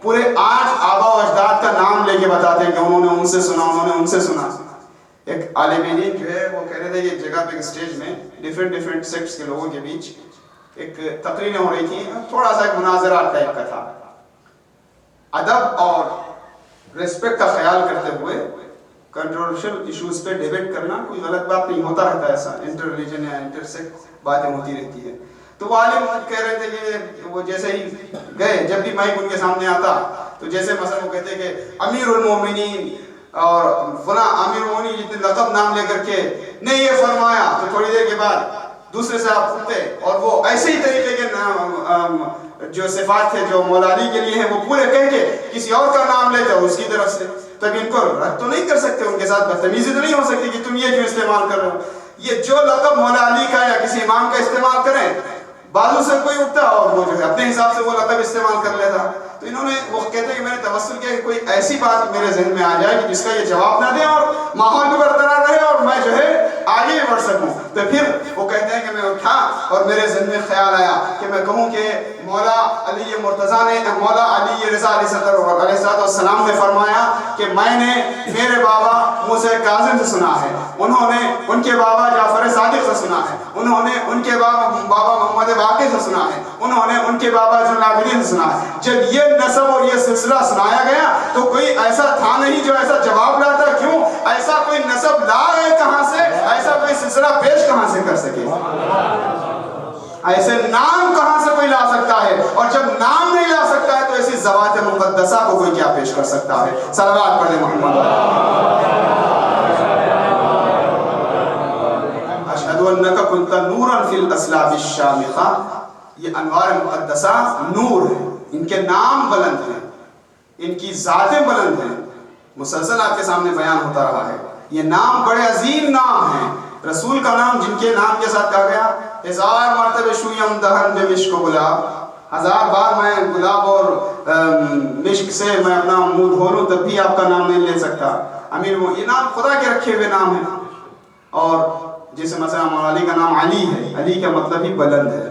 پورے 8 آبا و اجداد کا نام لے کے بتاتے ہیں کہ انہوں نے ان سے سنا، انہوں نے ان سے سنا۔ ایک عالم دین جو ہے وہ کہہ رہے تھے کہ ایک جگہ پہ ایک سٹیج میں ڈیفرنٹ سیکٹس کے لوگوں کے بیچ ایک تقریریں ہو رہی تھیں، تھوڑا سا ایک مناظرہ ٹائپ کا تھا۔ ادب اور ریسپیکٹ کا خیال کرتے ہوئے کنٹروورشل ایشوز پہ ڈیبیٹ کرنا کوئی غلط بات نہیں، ہوتا رہتا ہے ایسا، انٹر ریلیجن یا انٹر سیکٹ باتیں ہوتی رہتی ہے۔ تو وہ عالم کہہ رہے تھے کہ وہ جیسے ہی گئے، جب بھی مائک ان کے سامنے آتا تو جیسے مثلا وہ کہتے کہ امیر المومنین اور فلاں امیر المومنین جتنے لقب نام لے کر کے نے یہ فرمایا، تو تھوڑی دیر کے بعد دوسرے سے آپ اٹھتے اور وہ ایسے ہی طریقے کے جو صفات تھے جو مولا علی کے لیے ہیں وہ پورے کہہ کے کسی اور کا نام لیتے اور اس کی طرف سے، تب ان کو رد تو نہیں کر سکتے، ان کے ساتھ بدتمیزی تو نہیں ہو سکتی کہ تم یہ کیوں استعمال کر رہے ہو۔ یہ جو لقب مولا علی کا یا کسی امام کا استعمال کریں، بازو سے کوئی اٹھتا اور وہ جو ہے اپنے حساب سے وہ لقب استعمال کر لیتا۔ تو انہوں نے وہ کہتے ہیں کہ میں نے توسل کیا کہ کوئی ایسی بات میرے ذہن میں آ جائے کہ جس کا یہ جواب نہ دیں اور ماحول بھی برقرار رہے اور میں جو ہے آگے بھی بڑھ سکوں۔ تو پھر وہ کہتے ہیں کہ میں اٹھا اور میرے ذہن میں خیال آیا کہ میں کہوں کہ مولا علی مرتضیٰ نے، مولا علی رضا علیہ السلام نے فرمایا کہ میں نے میرے بابا موسیٰ کاظم سے سنا ہے، انہوں نے ان کے بابا جعفر صادق سے سنا ہے، انہوں نے ان کے بابا محمد باقر سے سنا ہے، انہوں نے ان کے بابا زین العابدین سے سنا ہے۔ جب یہ نسب اور یہ سلسلہ سنایا گیا تو کوئی ایسا تھا نہیں جو ایسا جواب لاتا، کیوں ایسا کوئی نسب لا ہے کہاں سے، ایسا کوئی سلسلہ پیش کہاں سے کر سکے، ایسے نام کہاں سے کوئی لا سکتا ہے، اور جب نام نہیں لا سکتا ہے تو ایسی ذوات مقدسہ کو کوئی کیا پیش کر سکتا ہے۔ صلوات پڑھیں محمد۔ اشہد انک کنت نورا فی الاسلاب الشامخہ، یہ انوار مقدسہ نور ہے، ان کے نام بلند ہیں، ان کی ذاتیں بلند ہیں، مسلسل آپ کے سامنے بیان ہوتا رہا ہے۔ یہ نام بڑے عظیم نام ہیں، رسول کا نام جن کے نام کے ساتھ کہا گیا 1000 مرتبہ شویم دہن بمشک و گلاب، 1000 بار میں گلاب اور مشک سے میں اپنا منہ دھو لوں تب بھی آپ کا نام نہیں لے سکتا۔ امیر وہ یہ نام خدا کے رکھے ہوئے نام ہیں۔ اور جیسے مثلا مولا علی کا نام علی ہے، علی کا مطلب ہی بلند ہے،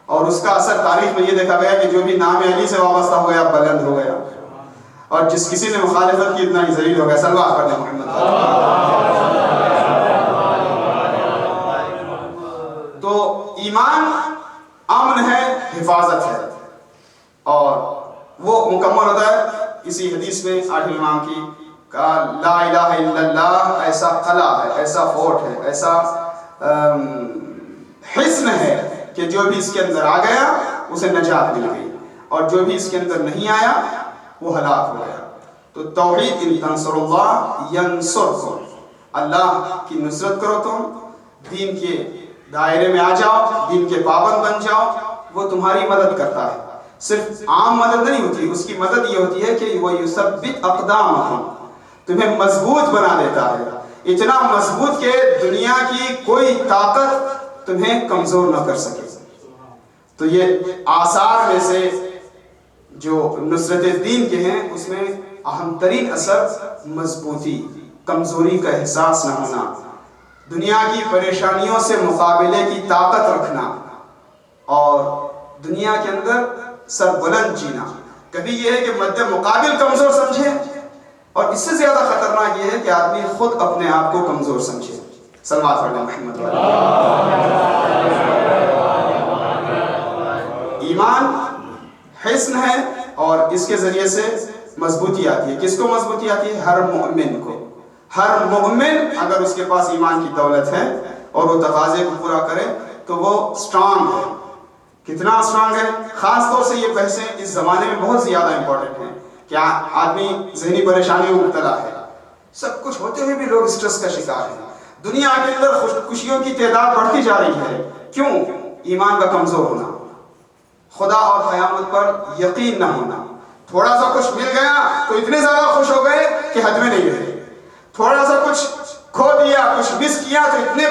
اور اس کا اثر تاریخ میں یہ دیکھا گیا کہ جو بھی نام علی سے وابستہ ہو گیا بلند ہو گیا، اور جس کسی نے مخالفت کی اتنا ہی ذلیل ہو گیا۔ صلوات پڑھیں محمد۔ تو ایمان امن ہے، حفاظت ہے، اور وہ مکمل ہوتا ہے اسی حدیث میں 8ویں امام کی کہا لا الہ الا اللہ ایسا قلعہ ہے، ایسا فورٹ ہے، ایسا حصن ہے کہ جو بھی اس کے اندر آ گیا اسے نجات مل گئی، اور جو بھی اس کے اندر نہیں آیا وہ ہلاک ہو گیا۔ تو توحید ان تنصر اللہ ینصرکم، اللہ کی نصرت کرو، تم دین کے دائرے میں آ جاؤ، دین کے پابند بن جاؤ، وہ تمہاری مدد کرتا ہے. صرف عام مدد نہیں ہوتی، اس کی مدد یہ ہوتی ہے کہ وہ یثبت اقدامکم، تمہیں مضبوط بنا دیتا ہے، اتنا مضبوط کہ دنیا کی کوئی طاقت تمہیں کمزور نہ کر سکے. تو یہ آثار میں سے جو نصرت دین کے ہیں اس میں اہم ترین اثر مضبوطی، کمزوری کا احساس نہ ہونا، دنیا کی پریشانیوں سے مقابلے کی طاقت رکھنا، اور دنیا کے اندر سر بلند جینا. کبھی یہ ہے کہ مد مقابل کمزور سمجھے، اور اس سے زیادہ خطرناک یہ ہے کہ آدمی خود اپنے آپ کو کمزور سمجھے. صلوات علی محمد. ایمان حصن ہے اور اس کے ذریعے سے مضبوطی آتی ہے. کس کو مضبوطی آتی ہے؟ ہر مومن کو. ہر مومن اگر اس کے پاس ایمان کی دولت ہے اور وہ تقاضے کو پورا کرے تو وہ اسٹرانگ ہے. کتنا اسٹرانگ ہے؟ خاص طور سے یہ بحثیں اس زمانے میں بہت زیادہ امپورٹنٹ ہیں کہ آدمی ذہنی پریشانیوں میں مبتلا ہے، سب کچھ ہوتے ہوئے بھی لوگ اسٹریس کا شکار ہیں. دنیا کے اندر خوشیوں کی تعداد بڑھتی جا رہی ہے. کیوں؟ ایمان کا کمزور ہونا، خدا اور قیامت پر یقین نہ ہونا. تھوڑا سا کچھ مل گیا تو اتنے زیادہ خوش ہو گئے کہ حد میں نہیں رہے. تھوڑا سا کچھ کھو دیا، کچھ مس کیا تو اتنے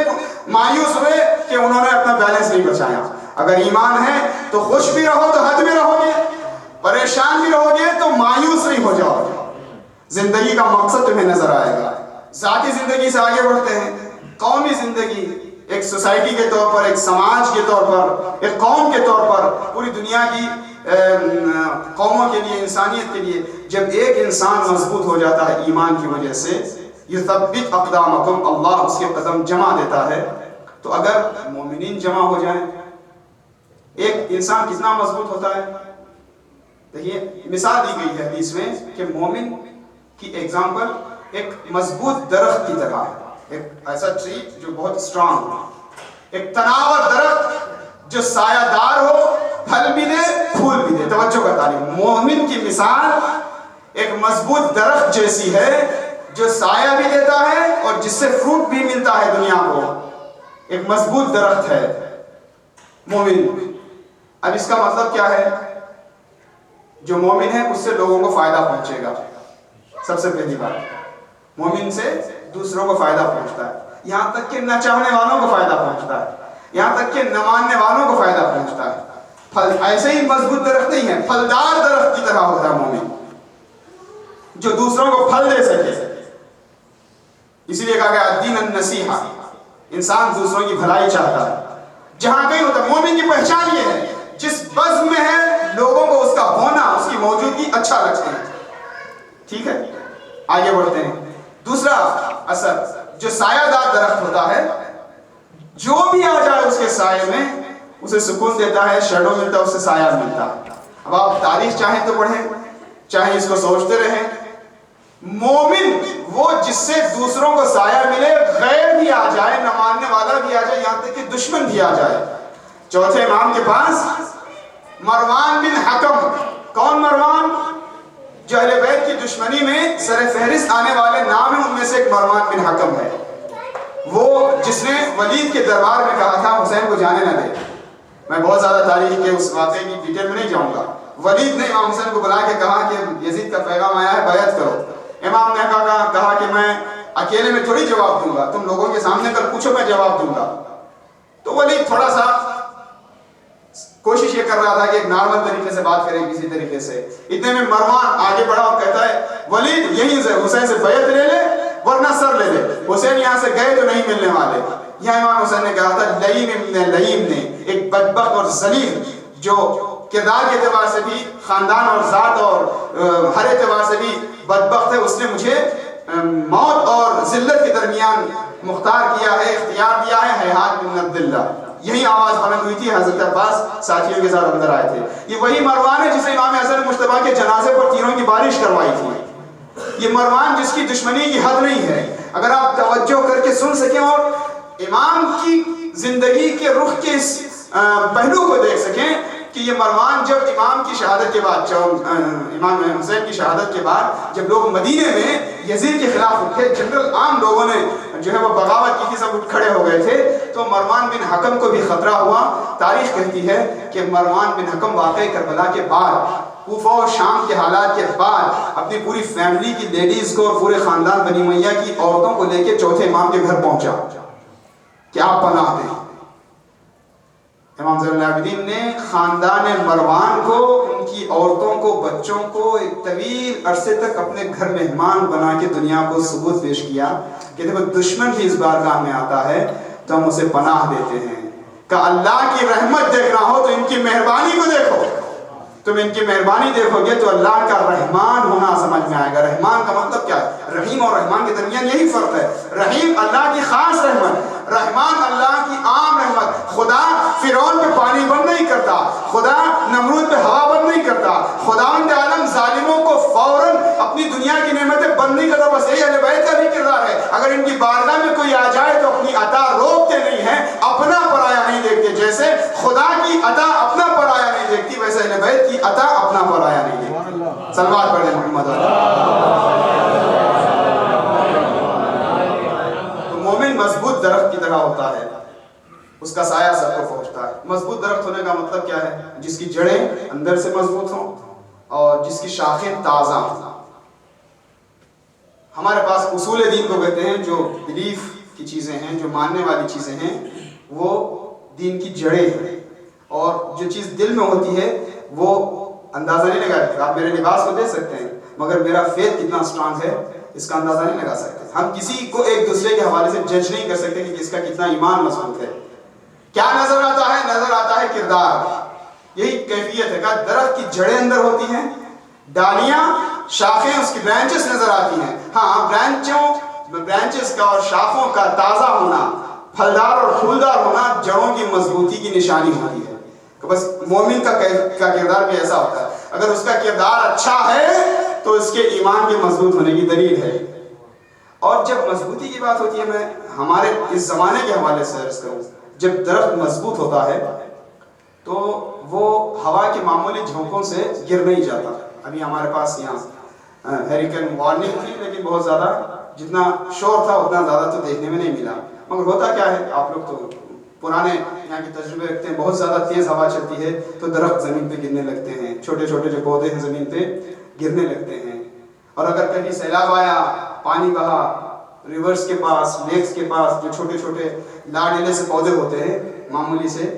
مایوس ہوئے کہ انہوں نے اپنا بیلنس نہیں بچایا. اگر ایمان ہے تو خوش بھی رہو تو حد میں رہو گے، پریشان بھی رہو گے تو مایوس نہیں ہو جاؤ گے. زندگی کا مقصد تمہیں نظر آئے گا. ذاتی زندگی سے آگے بڑھتے ہیں. قومی زندگی، ایک سوسائٹی کے طور پر، ایک سماج کے طور پر، ایک قوم کے طور پر، پوری دنیا کی قوموں کے لیے، انسانیت کے لیے جب ایک انسان مضبوط ہو جاتا ہے ایمان کی وجہ سے، یثبت اقدامکم، اللہ اس کے قدم جمع دیتا ہے. تو اگر مومنین جمع ہو جائیں، ایک انسان کتنا مضبوط ہوتا ہے؟ دیکھیے مثال دی گئی ہے حدیث میں کہ مومن کی ایگزامپل ایک مضبوط درخت کی طرح ہے. ایک ایسا ٹری جو بہت اسٹرانگ ہو، ایک تناور درخت جو سایہ دار ہو، پھل بھی دے پھول بھی دے. توجہ کا تعلیم، مومن کی مثال ایک مضبوط درخت جیسی ہے جو سایہ بھی دیتا ہے اور جس سے فروٹ بھی ملتا ہے دنیا کو. ایک مضبوط درخت ہے مومن. اب اس کا مطلب کیا ہے؟ جو مومن ہے اس سے لوگوں کو فائدہ پہنچے گا. سب سے پہلی بات، مومن سے دوسروں کو فائدہ پہنچتا ہے، یہاں تک کہ نہ چاہنے والوں کو فائدہ پہنچتا ہے، یہاں تک کہ نہ ماننے والوں کو فائدہ پہنچتا ہے. پھل ایسے ہی مضبوط درخت نہیں ہے، پھلدار درخت کی طرح ہوتا ہے مومن، جو دوسروں کو پھل دے سکے. اسی لیے کہا گیا الدین النصیحہ، انسان دوسروں کی بھلائی چاہتا ہے. جہاں کہیں ہوتا ہے. مومن کی پہچان یہ ہے جس بزم میں ہے لوگوں کو اس کا ہونا، اس کی موجودگی اچھا لگتا ہے. ٹھیک ہے، آگے بڑھتے ہیں. دوسرا اثر، جو سایہ دار درخت ہوتا ہے، جو بھی آ جائے اس کے سائے میں اسے سکون دیتا ہے، شیڈو ملتا ہے، اس سے سایہ ملتا ہے. اب آپ تاریخ چاہیں تو پڑھیں، چاہیں اس کو سوچتے رہیں. مومن وہ جس سے دوسروں کو سایہ ملے، غیر بھی آ جائے، نہ ماننے والا بھی آ جائے، یہاں تک کہ دشمن بھی آ جائے. چوتھے امام کے پاس مروان بن حکم. کون مروان؟ جو اہل بیت کی دشمنی میں سر فہرست آنے والے نام ہیں ان میں سے ایک مروان بن حکم ہے. وہ جس نے ولید کے دربار میں کہا تھا حسین کو جانے نہ دے. میں بہت زیادہ تاریخ کے اس واقعے کی ڈیٹیل میں نہیں جاؤں گا. ولید نے امام حسین کو بلا کے کہا کہ یزید کا پیغام آیا ہے، بیعت کرو. امام نے کہا کہ میں اکیلے میں تھوڑی جواب دوں گا، تم لوگوں کے سامنے کل پوچھو میں جواب دوں گا. تو ولید تھوڑا سا کوشش یہ کر رہا تھا کہ ایک نارمل طریقے سے بات کرے، کسی طریقے سے. اتنے میں مروان آگے بڑھا اور کہتا ہے ولید یہیں سے حسین سے بیعت لے لے ورنہ سر لے لے. حسین یہاں سے گئے تو نہیں ملنے والے. یہاں امام حسین نے کہا تھا لئیم ابن لئیم نے، ایک بدبخت اور ذلیل جو کردار کے اعتبار سے بھی، خاندان اور ذات اور ہر اعتبار سے بھی بدبخت ہے، اس نے مجھے موت اور ذلت کے درمیان مختار کیا ہے، اختیار دیا ہے. حیات بن عبداللہ. یہی آواز بلند ہوئی تھی. حضرت عباس ساتھیوں کے ساتھ اندر آئے تھے. یہ وہی مروان ہے جسے امام حسن مجتبیٰ کے جنازے پر تیروں کی بارش کروائی تھی. یہ مروان جس کی دشمنی کی حد نہیں ہے. اگر آپ توجہ کر کے سن سکیں اور امام کی زندگی کے رخ کے اس پہلو کو دیکھ سکیں کہ یہ مروان جب امام کی شہادت کے بعد، امام حسین کی شہادت کے بعد جب لوگ مدینے میں یزید کے خلاف اٹھے، جنرل عام لوگوں نے جو ہے وہ بغاوت کی تھی، سب اٹھ کھڑے ہو گئے تھے، تو مروان بن حکم کو بھی خطرہ ہوا۔ تاریخ کہتی ہے کہ مروان بن حکم واقعہ کربلا کے بعد، کوفہ اور شام کے حالات کے بعد، اپنی پوری فیملی کی لیڈیز کو اور پورے خاندان بنی امیہ کی عورتوں کو لے کے چوتھے امام کے گھر پہنچا کہ آپ پناہ دیں۔ امام زین العابدین نے خاندان مروان کو، ان کی عورتوں کو، بچوں کو ایک طویل عرصے تک اپنے گھر مہمان بنا کے دنیا کو ثبوت پیش کیا کہ دیکھو دشمن بھی اس بارگاہ میں آتا ہے تو ہم اسے پناہ دیتے ہیں، کہ اللہ کی رحمت دیکھنا ہو تو ان کی مہربانی کو دیکھو، تم ان کی مہربانی دیکھو گے تو اللہ کا رحمان ہونا سمجھ میں آئے گا۔ رحمان کا مطلب کیا ہے؟ رحیم اور رحمان کے درمیان یہی فرق ہے۔ رحیم اللہ کی خاص رحمت، رحمان اللہ کی عام رحمت۔ خدا فرعون پہ پانی بند نہیں کرتا، خدا نمرود پہ ہوا بند نہیں کرتا، خداوند عالم ظالموں کو فوراً اپنی دنیا کی نعمتیں بند نہیں کرتا۔ بس یہی اہل بیت کا بھی کردار ہے، اگر ان کی بارگاہ میں کوئی آ جائے تو اپنی عطا روکتے نہیں ہیں، اپنا پرایا نہیں دیکھتے۔ جیسے خدا کی عطا اپنا پرایا نہیں دیکھتی، ویسے اہل بیت کی عطا اپنا پرایا نہیں دیکھتی۔ صلوات پڑھ لیں محمد تو مومن مضبوط درخت کی طرح ہوتا ہے، اس کا سایہ سب کو پہنچتا ہے۔ مضبوط درخت ہونے کا مطلب کیا ہے؟ جس کی جڑیں اندر سے مضبوط ہوں اور جس کی شاخیں تازہ ہوں۔ ہمارے پاس اصول دین کو کہتے ہیں، جو بلیف کی چیزیں ہیں، جو ماننے والی چیزیں ہیں، وہ دین کی جڑیں ہیں، اور جو چیز دل میں ہوتی ہے وہ اندازہ نہیں لگا سکتے۔ آپ میرے لباس کو دیکھ سکتے ہیں مگر میرا فیتھ کتنا اسٹرانگ ہے اس کا اندازہ نہیں لگا سکتے۔ ہم کسی کو ایک دوسرے کے حوالے سے جج نہیں کر سکتے کہ اس کا کتنا ایمان مضبوط ہے۔ کیا نظر آتا ہے؟ نظر آتا ہے کردار۔ یہی کیفیت ہے کہ درخت کی جڑیں اندر ہوتی ہیں، ڈالیاں، شاخیں، اس کی برانچز نظر آتی ہیں۔ ہاں، برانچز کا اور شاخوں کا تازہ ہونا، پھلدار اور پھولدار ہونا جڑوں کی مضبوطی کی نشانی ہوتی ہے۔ کہ بس مومن کا کردار بھی ایسا ہوتا ہے، اگر اس کا کردار اچھا ہے تو اس کے ایمان کے مضبوط ہونے کی دلیل ہے۔ اور جب مضبوطی کی بات ہوتی ہے، میں ہمارے اس زمانے کے حوالے سے عرض کروں، جب درخت مضبوط ہوتا ہے تو وہ ہوا کے معمولی جھونکوں سے گر نہیں جاتا۔ ابھی ہمارے پاس یہاں ہیریکن وارننگ تھی، لیکن بہت زیادہ جتنا شور تھا اتنا زیادہ تو دیکھنے میں نہیں ملا۔ مگر ہوتا کیا ہے، آپ لوگ تو پرانے یہاں کی تجربے رکھتے ہیں، بہت زیادہ تیز ہوا چلتی ہے تو درخت زمین پہ گرنے لگتے ہیں، چھوٹے چھوٹے جو پودے ہیں زمین پہ گرنے لگتے ہیں۔ اور اگر کہیں سیلاب آیا، پانی بہا، ریورس کے پاس، لیکس کے پاس جو چھوٹے چھوٹے لاڈلے سے پودے ہوتے ہیں معمولی سے،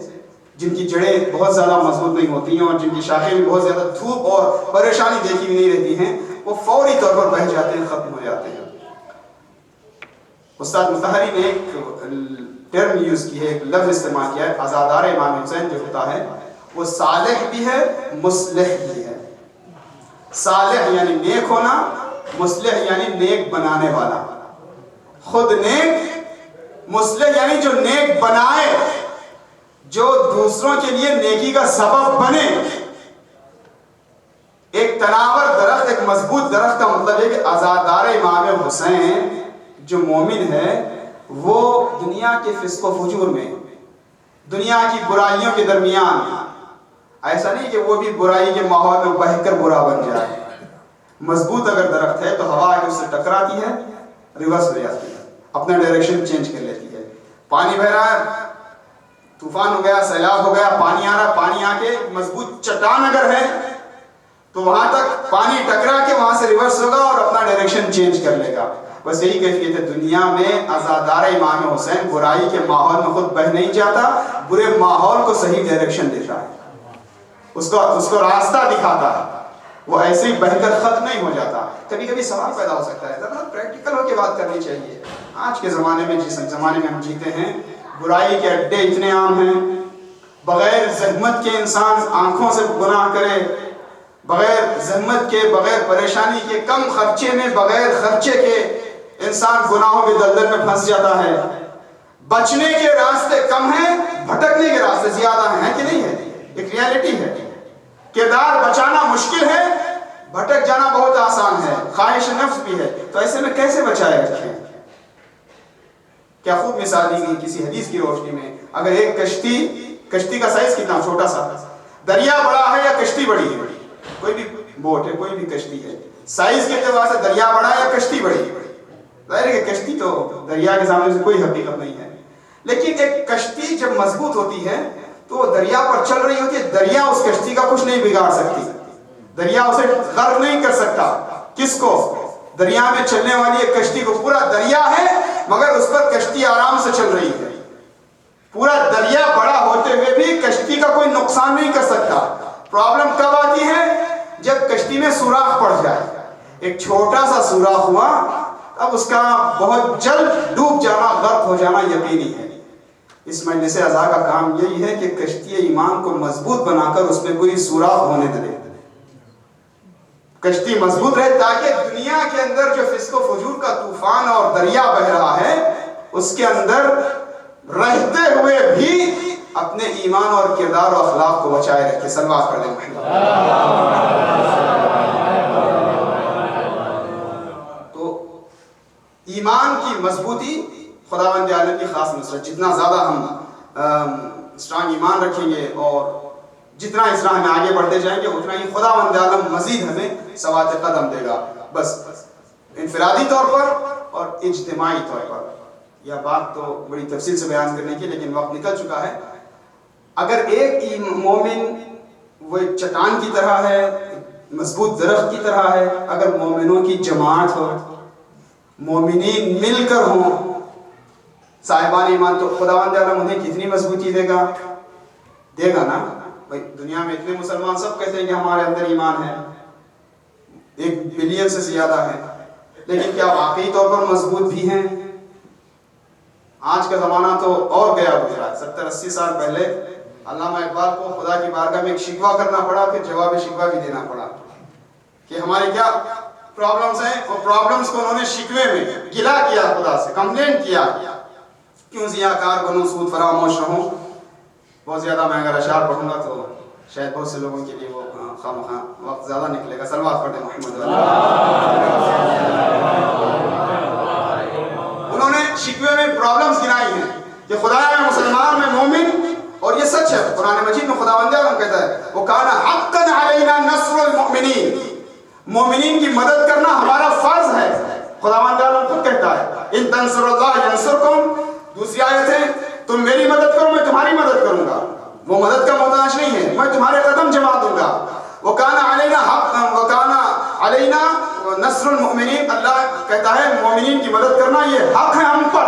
جن کی جڑیں بہت زیادہ مضبوط نہیں ہوتی ہیں اور جن کی شاخیں بھی بہت زیادہ دھوپ اور پریشانی دیکھی بھی نہیں رہتی ہیں، وہ فوری طور پر بہہ جاتے ہیں، ختم ہو جاتے ہیں۔ استاد مطہری نے ایک ٹرم یوز کی ہے، ایک لفظ استعمال کیا ہے، عزادار امام حسین جو ہوتا ہے وہ صالح بھی ہے، مصلح بھی ہے۔ صالح یعنی نیک ہونا، مصلح یعنی نیک بنانے والا۔ خود نیک، مصلح یعنی جو نیک بنائے، جو دوسروں کے لیے نیکی کا سبب بنے۔ ایک تناور درخت، ایک مضبوط درخت کا مطلب ہے کہ عزادار امام حسین جو مومن ہے وہ دنیا کے فسق و فجور میں، دنیا کی برائیوں کے درمیان، ایسا نہیں کہ وہ بھی برائی کے ماحول میں بہہ کر برا بن جائے۔ مضبوط اگر درخت ہے تو ہوا آگے اس سے ٹکراتی ہے، ریورس ہو جاتی ہے، اپنا ڈائریکشن چینج کر لیتی ہے۔ پانی بہ رہا ہے، طوفان ہو گیا، سیلاب ہو گیا، پانی آ رہا، پانی آ کے مضبوط چٹان اگر ہے تو وہاں تک پانی ٹکرا کے وہاں سے ریورس ہوگا اور اپنا ڈائریکشن چینج کر لے گا۔ بس یہی کیفیت ہے دنیا میں، عزادار امام حسین برائی کے ماحول میں خود بہ نہیں جاتا، برے ماحول کو صحیح ڈائریکشن دیتا ہے، اس کو راستہ دکھاتا ہے، وہ ایسے ہی بہ کر ختم نہیں ہو جاتا۔ کبھی کبھی سوال پیدا ہو سکتا ہے، ذرا پریکٹیکل ہو کے بات کرنی چاہیے۔ آج کے زمانے میں، جس زمانے میں ہم جیتے ہیں، برائی کے اڈے اتنے عام ہیں، بغیر زحمت کے انسان آنکھوں سے گناہ کرے، بغیر زحمت کے، بغیر پریشانی کے، کم خرچے میں، بغیر خرچے کے انسان گناہوں کے دلدل میں پھنس جاتا ہے۔ بچنے کے راستے کم ہیں، بھٹکنے کے راستے زیادہ ہیں کہ نہیں ہے؟ ایک ریالٹی ہے۔ کردار بچانا مشکل ہے، بھٹک جانا بہت آسان ہے، خواہش نفس بھی ہے۔ تو ایسے میں کیسے بچائے رکھیں؟ کیا خوب مثال دی گئی کسی حدیث کی روشنی میں۔ اگر ایک کشتی کا سائز کتنا چھوٹا سا، دریا بڑا ہے یا کشتی بڑی ہے؟ کوئی بھی بوٹ ہے، کوئی بھی کشتی ہے، سائز کے اعتبار سے دریا بڑا ہے یا کشتی بڑی ہے؟ ظاہر ہے کہ کشتی تو دریا کے سامنے سے کوئی حقیقت نہیں ہے، لیکن ایک کشتی جب مضبوط ہوتی ہے تو وہ دریا پر چل رہی ہوتی ہے، دریا اس کشتی کا کچھ نہیں بگاڑ سکتی، دریا اسے غرق نہیں کر سکتا۔ کس کو؟ دریا میں چلنے والی ایک کشتی کو۔ پورا دریا ہے مگر اس پر کشتی آرام سے چل رہی ہے، پورا دریا بڑا ہوتے ہوئے بھی کشتی کا کوئی نقصان نہیں کر سکتا۔ پرابلم کب آتی ہے؟ جب کشتی میں سوراخ پڑ جائے، ایک چھوٹا سا سوراخ ہوا، اب اس کا بہت جلد ڈوب جانا، غرق ہو جانا یقینی ہے۔ اس مجلس اعضاء کا کام یہی ہے کہ کشتی ایمان کو مضبوط بنا کر اس میں کوئی سوراخ ہونے دے، کشتی مضبوط رہے، تاکہ دنیا کے اندر جو فسق و فجور کا طوفان اور دریا بہ رہا ہے اس کے اندر رہتے ہوئے بھی اپنے ایمان اور کردار و اخلاق کو بچائے رکھے۔ صلوات پڑھ دیں۔ تو ایمان کی مضبوطی خداوند عالم کی خاص نصرت، جتنا زیادہ ہم اسٹرانگ ایمان رکھیں گے اور جتنا اس راہ میں آگے بڑھتے جائیں گے اتنا ہی خداوند عالم مزید ہمیں ثبات قدم دے گا۔ بس انفرادی طور پر اور اجتماعی طور پر، یہ بات تو بڑی تفصیل سے بیان کرنے کی لیکن وقت نکل چکا ہے۔ اگر ایک مومن وہ ایک چٹان کی طرح ہے، مضبوط درخت کی طرح ہے، اگر مومنوں کی جماعت ہو، مومنین مل کر ہوں صاحبان ایمان، تو خداوند عالم انہیں کتنی مضبوطی دے گا؟ دے گا نا بھائی۔ دنیا میں اتنے مسلمان سب کہتے ہیں کہ ہمارے اندر ایمان ہے، 1 بلین سے زیادہ ہے، لیکن کیا واقعی طور پر مضبوط بھی ہیں؟ آج کا زمانہ تو اور گیا گزرا۔ 70-80 سال پہلے علامہ اقبال کو خدا کی بارگاہ میں ایک شکوہ کرنا پڑا، پھر جواب شکوہ بھی دینا پڑا کہ ہمارے کیا پرابلمز ہیں، اور پرابلمز کو انہوں نے شکوے میں گلا کیا، خدا سے کمپلین کیا، کیوں ضیاءکار بنوں سود فراموش رہوں۔ بہت زیادہ میں اگر اشعار پڑھوں گا تو شاید بہت سے لوگوں کے لیے وہ خواہ وقت زیادہ نکلے گا۔ صلوات پڑھیں محمد۔ انہوں نے شکوے میں پرابلمز گنائی ہیں کہ خدا میں مسلمان میں مومن، اور یہ سچ ہے، قرآن مجید میں خداوند عالم کہتا ہے وَكَانَ حَقًّا عَلَيْنَا نَصْرُ الْمُؤْمِنِينَ، مومنین کی مدد کرنا ہمارا فرض ہے۔ خداوند عالم خود کہتا ہے ان تنصروا اللہ ینصرکم، دوسری آیت ہے تم میری مدد کرو میں تمہاری مدد کروں گا، وہ مدد کا محتاج نہیں ہے، میں تمہارے قدم جما دوں گا۔ وَكَانَ عَلَيْنَا نَصْرُ الْمُؤْمِنِينَ، اللہ کہتا ہے مومنین کی مدد کرنا یہ حق ہے ہم پر،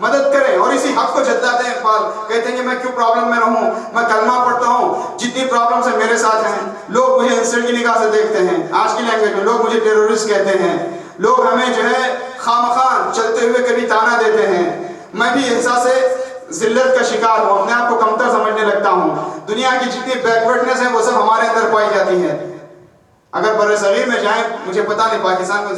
مدد کریں۔ اور اسی حق کو جتلاتے ہیں اقبال، کہتے ہیں کہ میں کیوں پرابلم میں رہوں، میں کلمہ پڑھتا ہوں، جتنی پرابلمز ہیں میرے ساتھ ہیں، لوگ مجھے انسلٹ کی نگاہ سے دیکھتے ہیں، آج کی لینگویج میں لوگ مجھے ٹیرورسٹ کہتے ہیں، لوگ ہمیں جو ہے خامخواہ چلتے ہوئے کبھی تانا دیتے ہیں، میں بھی احساس ذلت کا شکار ہوں، اپنے آپ کو کمتر سمجھنے لگتا ہوں، دنیا کی جتنی بیکورڈنس ہے وہ سب ہمارے اندر پائی جاتی ہے۔ اگر بر صغیر میں جائیں، مجھے پتہ نہیں پاکستان میں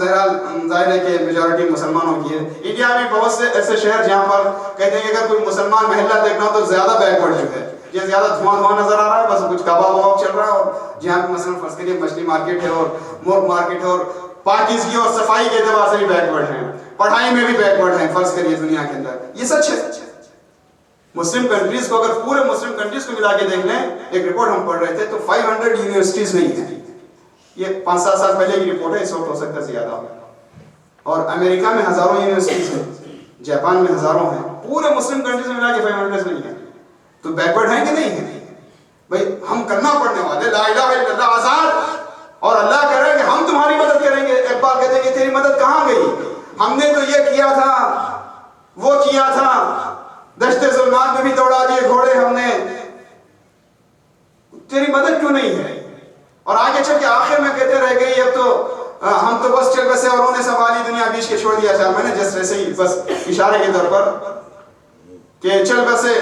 ظاہر ہے کہ میجورٹی مسلمانوں کی ہے، انڈیا میں بہت سے ایسے شہر جہاں پر کہتے ہیں کہ اگر کوئی مسلمان محلہ دیکھنا ہو تو زیادہ بیکورڈ جو ہے، یہ زیادہ دھواں نظر آ رہا ہے، بس کچھ کباب وباب چل رہا ہے، اور جہاں پہ مثلاً فرض کریے مچھلی مارکیٹ ہے اور مرغ مارکیٹ ہے اور پاکیزگی اور صفائی کے اعتبار سے بھی بیکورڈ ہیں، پڑھائی میں بھی بیکورڈ ہیں، فرض کریے دنیا کے اندر، یہ سچ ہے۔ مسلم کنٹریز کو اگر پورے مسلم کنٹریز کو ملا کے دیکھ لیں، ایک رپورٹ ہم پڑھ رہے تھے تو 500 یونیورسٹیز نہیں ہیں، یہ 5-7 سال پہلے کی رپورٹ ہے، اس وقت ہو سکتا ہے زیادہ ہو، اور امریکہ میں ہزاروں یونیورسٹیز ہیں، جاپان میں ہزاروں ہیں، پورے مسلم کنٹریز میں ملا کے 500 نہیں ہیں، تو بیکورڈ ہیں کہ نہیں ہیں؟ بھائی ہم کلمہ پڑھنے والے لا الہ الا اللہ آزاد، اور اللہ کہہ رہے ہیں کہ ہم تمہاری مدد کریں گے۔ اقبال کہتے ہیں کہ تیری مدد کہاں گئی؟ ہم نے تو یہ کیا تھا، وہ کیا تھا، دشت ظلمات میں بھی دوڑا دیے گھوڑے ہم نے، تیری مدد کیوں نہیں ہے؟ اور آگے چل کے آخر میں کہتے رہ گئی اب تو ہم تو بس چل بسے اور انہوں نے سنبھالی دنیا بیچ کے چھوڑ دیا۔ میں نے جس ویسے ہی بس اشارے کے طور پر کہ چل بسے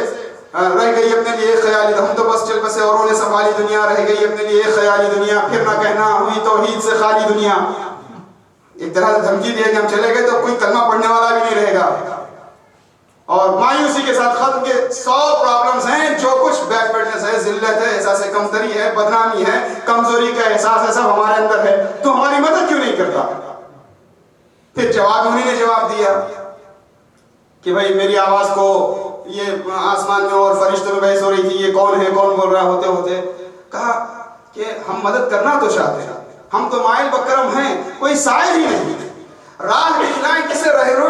رہ گئی اپنے لیے ایک خیالی، ہم تو بس چل بسے اور انہوں نے سنبھالی دنیا، رہ گئی اپنے لیے ایک خیالی دنیا، پھر نہ کہنا ہوئی توحید سے خالی دنیا۔ ایک طرح سے دھمکی دی ہے کہ ہم چلے گئے تو کوئی کلمہ پڑھنے والا بھی نہیں رہے گا، اور مایوسی کے ساتھ ختم کے 100 پرابلمز ہیں، جو کچھ بیکورڈنس ہے، ذلت ہے، احساس کمتری ہے، بدنامی ہے، کمزوری کا احساس ہے، سب ہمارے اندر ہے، تو ہماری مدد کیوں نہیں کرتا؟ پھر جواب انہوں نے جواب دیا کہ بھائی میری آواز کو یہ آسمان میں اور فرشتوں میں بحث ہو رہی تھی، یہ کون ہے کون بول رہا، ہوتے ہوتے کہا کہ ہم مدد کرنا تو چاہتے ہیں، ہم تو مائل بکرم ہیں، کوئی سائل ہی نہیں، راہ دکھلائیں کسے رہنو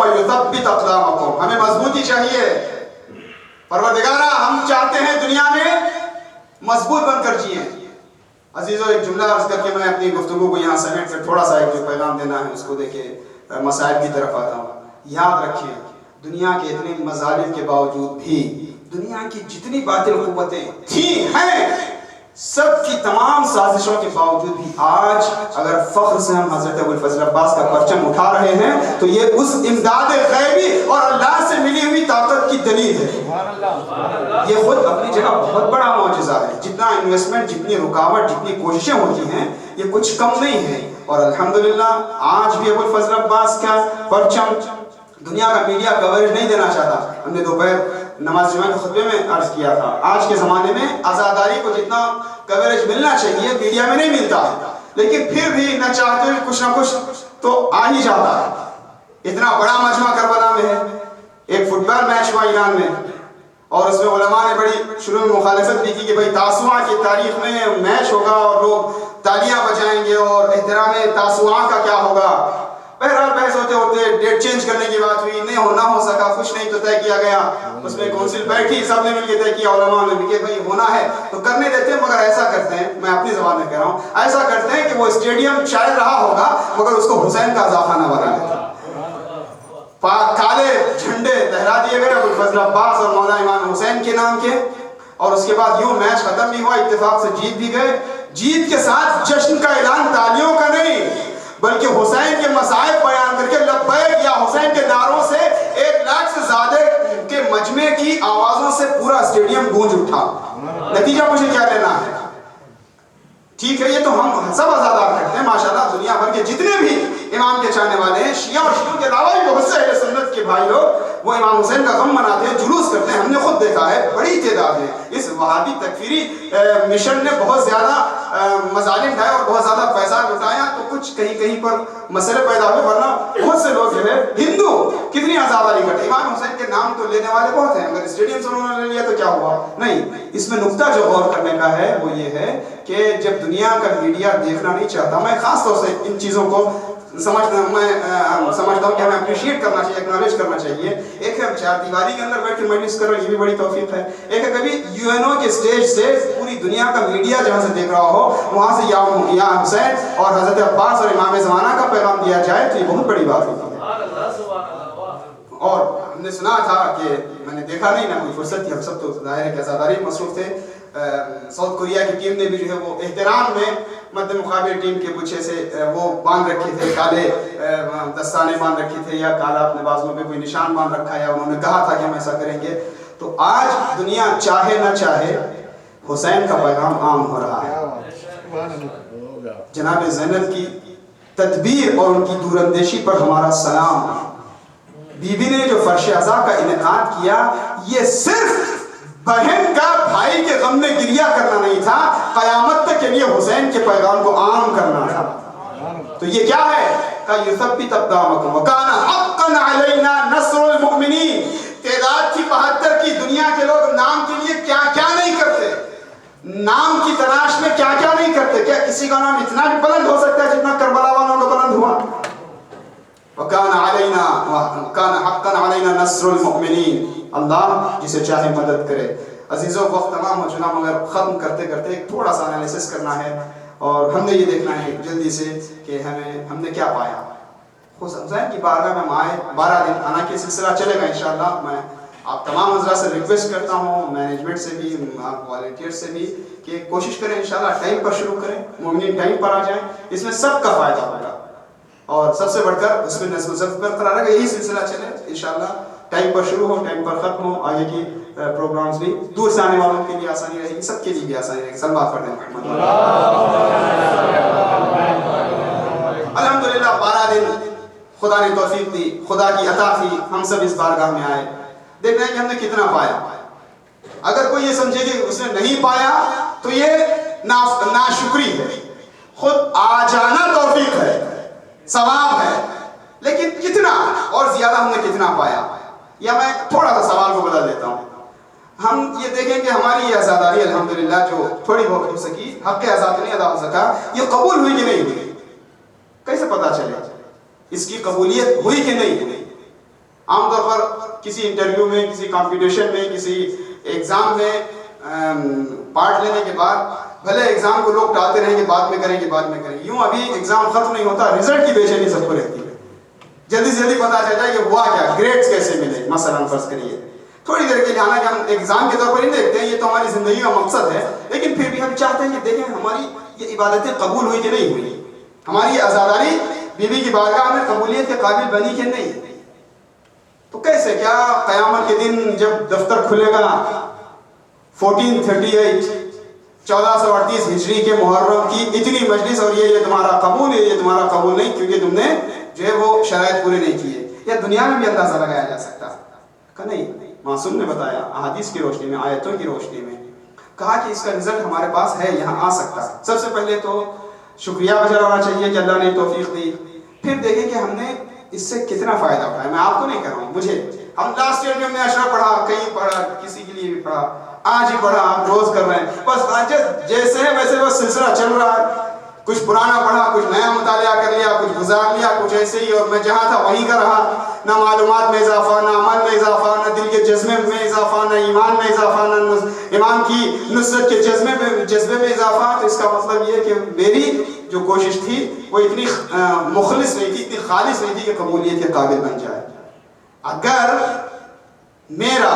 وَيُثَبِّتْ أَقْدَامَكُمْ. ہمیں مضبوطی چاہیے. پروردگارہ ہم چاہتے ہیں دنیا میں مضبوط بن کر جئیں. عزیزو ایک جملہ عرض کر کے میں اپنی گفتگو کو یہاں سمیٹ کر تھوڑا سا ایک جو پیغام دینا ہے اس کو دے کے مسائل کی طرف آتا ہوں. یاد رکھیں دنیا کے اتنے مظالم کے باوجود بھی دنیا کی جتنی باطل قوتیں تھیں ہیں سب کی تمام سازشوں کے باوجود بھی آج اگر فخر سے ہم حضرت ابوالفضل عباس کا پرچم اٹھا رہے ہیں تو یہ اس امداد غیبی اور اللہ سے ملی ہوئی طاقت کی دلیل ہے. یہ خود اپنی جگہ بہت بڑا معجزہ ہے. جتنا انویسٹمنٹ، جتنی رکاوٹ، جتنی کوششیں ہوتی ہیں یہ کچھ کم نہیں ہے. اور الحمدللہ آج بھی ابوالفضل عباس کا پرچم دنیا کا میڈیا کوریج نہیں دینا چاہتا. ہم نے دوپہر نماز جمعہ کے خطبے میں عرض کیا تھا آج کے زمانے میں عزاداری کو جتنا کوریج ملنا چاہیے میڈیا میں نہیں ملتا ہے، لیکن پھر بھی نہ چاہتے ہوئے کچھ نہ کچھ تو آ ہی جاتا ہے. اتنا بڑا مجمع کربلا میں ہے. ایک فٹ بال میچ ہوا ایران میں اور اس میں علماء نے بڑی شروع میں مخالفت بھی کی کہ بھائی تاسوعہ کی تاریخ میں میچ ہوگا اور لوگ تالیاں بجائیں گے اور احترام تاسوعہ کا کیا ہوگا. بہرحال بحث ہوتے ہوتے ڈیٹ چینج کرنے کی بات ہوئی، نہیں ہونا ہو سکا، کچھ نہیں تو طے کیا گیا. اس میں کونسل بیٹھی، سب نے مل کے طے کیا علماء نے بھی کہ بھائی ہونا ہے تو کرنے دیتے ہیں، مگر ایسا کرتے ہیں، میں اپنی زبان میں کہہ رہا ہوں، ایسا کرتے ہیں کہ وہ اسٹیڈیم شاید رہا ہوگا مگر اس کو حسین کا اضافہ نہ بنا لیتے. کالے جھنڈے لہرا دیے گئے ابوالفضل عباس اور مولانا امام حسین کے نام کے، اور اس کے بعد یوں میچ ختم بھی ہوا، اتفاق سے جیت بھی گئے. جیت کے ساتھ جشن کا اعلان تالیوں کا نہیں بلکہ حسین کے مصائب بیان کر کے لبیک یا حسین کے نعروں سے 1 لاکھ سے زیادہ کے مجمع کی آوازوں سے پورا اسٹیڈیم گونج اٹھا. نتیجہ مجھے کیا لینا ہے؟ ٹھیک ہے یہ تو ہم سب عزادار کرتے ہیں ماشاءاللہ، دنیا بھر کے جتنے بھی امام کے چاہنے والے ہیں، شیعہ اور شیعوں کے علاوہ بھی بہت سے اہل سنت کے بھائی لوگ وہ امام حسین کا غم مناتے ہیں، جلوس کرتے ہیں. ہم نے خود دیکھا ہے بڑی تعداد ہے. اس وہابی تکفیری مشن نے بہت زیادہ مظالم ڈھائے اور بہت زیادہ پیسہ لٹایا تو کچھ کہیں کہیں پر مسئلے پیدا ہوئے، ورنہ بہت سے لوگ جو ہے ہندو کتنی عزاداری کرتے. امام حسین کے نام تو لینے والے بہت ہیں، اگر اسٹیڈیم سے انہوں نے لے لیا تو کیا ہوا؟ نہیں. اس میں نقطہ جو غور کرنے کا ہے وہ یہ ہے کہ جب دنیا کا میڈیا دیکھنا نہیں چاہتا، میں خاص طور سے ان چیزوں کو سمجھتا ہوں کہ ہمیں اپریشیٹ کرنا چاہیے، اکنالج کرنا چاہیے. ایک ہے ہم 4 دیواری کے اندر بیٹھ کے مجلس کر رہے ہیں، یہ بھی بڑی توفیق ہے. ایک ہے کبھی UN کے سٹیج سے پوری دنیا کا میڈیا جہاں سے دیکھ رہا ہو وہاں سے یا حسین اور حضرت عباس اور امام زمانہ کا پیغام دیا جائے تو یہ بہت بڑی بات ہوتی ہے. اور ہم نے سنا تھا کہ میں نے دیکھا نہیں، نہ کوئی فرصت تھی، ہم سب تو ظاہر ہے کہ عزاداری مصروف تھے. ساؤتھ کوریا کی ٹیم نے بھی جو ہے وہ احترام میں مد مقابل ٹیم کے پیچھے سے وہ باندھ رکھے تھے، کالے دستانے باندھ رکھے تھے یا کالا اپنے بازوؤں پہ کوئی نشان باندھ رکھا ہے، انہوں نے کہا تھا کہ ہم ایسا کریں گے. تو آج دنیا چاہے نہ چاہے حسین کا پیغام عام ہو رہا ہے. جناب زینب کی تدبیر اور ان کی دوراندیشی پر ہمارا سلام. بی بی نے جو فرش عزا کا انعقاد کیا یہ صرف بہن کا بھائی کے غم میں گریہ کرنا نہیں تھا، قیامت تک کے لیے حسین کے پیغام کو عام کرنا تھا. تو یہ کیا ہے؟ کہ يثبت اقدامكم وكان حقا علينا نصر المؤمنین. تعداد کی 72 کی دنیا کے لوگ نام کے لیے کیا کیا نہیں کرتے، نام کی تلاش میں کیا کیا نہیں کرتے. کیا کسی کا نام اتنا بھی بلند ہو سکتا ہے جتنا کربلا والوں کا بلند ہوا؟ وَكَانَ حَقًّا عَلَيْنَا نَصْرُ الْمُؤْمِنِينَ. اللہ جسے چاہے مدد کرے. عزیزو وقت تمام ہو چنا مگر ختم کرتے کرتے ایک تھوڑا سا انالیسس کرنا ہے اور ہم نے یہ دیکھنا ہے جلدی سے کہ ہم نے کیا پایا. حسین کی بارگاہ میں ہم آئے 12 دن آنا کے سلسلہ چلے گا انشاءاللہ. میں آپ تمام حضرات سے ریکویسٹ کرتا ہوں، مینجمنٹ سے بھی، والنٹیئر سے بھی، کہ کوشش کریں انشاءاللہ ٹائم پر شروع کریں، مومنین ٹائم پر آ جائیں. اس میں سب کا فائدہ ہوگا اور سب سے بڑھ کر اس میں نظم و ضبط برقرار رہے گا. یہی سلسلہ چلے انشاءاللہ. ٹائم پر شروع ہو، ٹائم پر ختم ہو. آگے کی پروگرامز بھی دور سے آنے والوں کے لیے آسانی رہے گی، سب کے لیے بھی آسانی رہے گی. صلوات پڑھ دیں. الحمدللہ 12 دن خدا نے توفیق دی، خدا کی عطا تھی، ہم سب اس بارگاہ میں آئے. دیکھنا ہے کہ ہم نے کتنا پایا. اگر کوئی یہ سمجھے کہ اس نے نہیں پایا تو یہ ناشکری ہے. خود آ جانا توفیق ہے، ثواب ہے، لیکن کتنا اور زیادہ ہم نے کتنا پایا. یا میں تھوڑا سا سوال کو بدل دیتا ہوں. ہم یہ دیکھیں کہ ہماری یہ عزاداری الحمدللہ جو تھوڑی بہت ہو سکی، حق عزا نہیں ادا ہو سکا، یہ قبول ہوئی کہ نہیں ہوئی؟ کیسے پتا چلے اس کی قبولیت ہوئی کہ نہیں ہوئی؟ عام طور پر کسی انٹرویو میں، کسی کمپٹیشن میں، کسی ایگزام میں پارٹ لینے کے بعد بھلے ایگزام کو لوگ ٹالتے رہیں گے، بعد میں کریں گے، بعد میں کریں گے، یوں ابھی ایگزام ختم نہیں ہوتا، رزلٹ کی بے چینی سب کو رہتی ہے، جلدی سے جلدی پتا چل جائے کہ ہوا کیا، گریڈز کیسے ملے مثلاً فرض کریے تھوڑی دیر کے لیے، حالانکہ ہم ایگزام کے طور پر نہیں دیکھتے ہیں، یہ تو ہماری زندگی کا مقصد ہے، لیکن پھر بھی ہم چاہتے ہیں کہ دیکھیں ہماری یہ عبادتیں قبول ہوئی کہ نہیں ہوئی، ہماری یہ عزاداری بیوی کی بارگاہ میں قبولیت کے قابل بنی کہ نہیں. تو کیسے کیا قیامت کے دن جب دفتر کھلے گا 1438 1438 ہجری کے محرم کی اتنی مجلس اور یہ تمہارا قبول ہے، یہ تمہارا قبول نہیں کیونکہ تم نے جو ہے وہ شرائط پورے نہیں کیے، یا دنیا میں بھی اندازہ لگایا جا سکتا کہ نہیں. معصوم نے بتایا احادیث کی روشنی میں، آیتوں کی روشنی میں کہا کہ اس کا رزلٹ ہمارے پاس ہے، یہاں آ سکتا ہے. سب سے پہلے تو شکریہ بجا ہونا چاہیے کہ اللہ نے توفیق دی، پھر دیکھیں کہ ہم نے اس سے کتنا فائدہ اٹھایا. میں آپ کو نہیں کر رہا ہوں، مجھے، ہم لاسٹ ایئر میں ہم نے اشرا پڑھا، کہیں پڑھا، کسی کے لیے بھی پڑھا، آج ہی پڑھا، آپ روز کر رہے ہیں، بس آج جیسے ہے ویسے بس سلسلہ چل رہا ہے، کچھ پرانا پڑھا، کچھ نیا مطالعہ کر لیا، کچھ گزار لیا، کچھ ایسے ہی، اور میں جہاں تھا وہیں کا رہا، نہ معلومات میں اضافہ، نہ عمل میں اضافہ، نہ دل کے جذبے میں اضافہ، نہ ایمان میں اضافہ، نہ ایمان کی نصرت کے جذبے میں اضافہ. تو اس کا مطلب یہ کہ میری جو کوشش تھی وہ اتنی مخلص نہیں تھی، اتنی خالص نہیں تھی کہ قبولیت کے قابل بن جائے. اگر میرا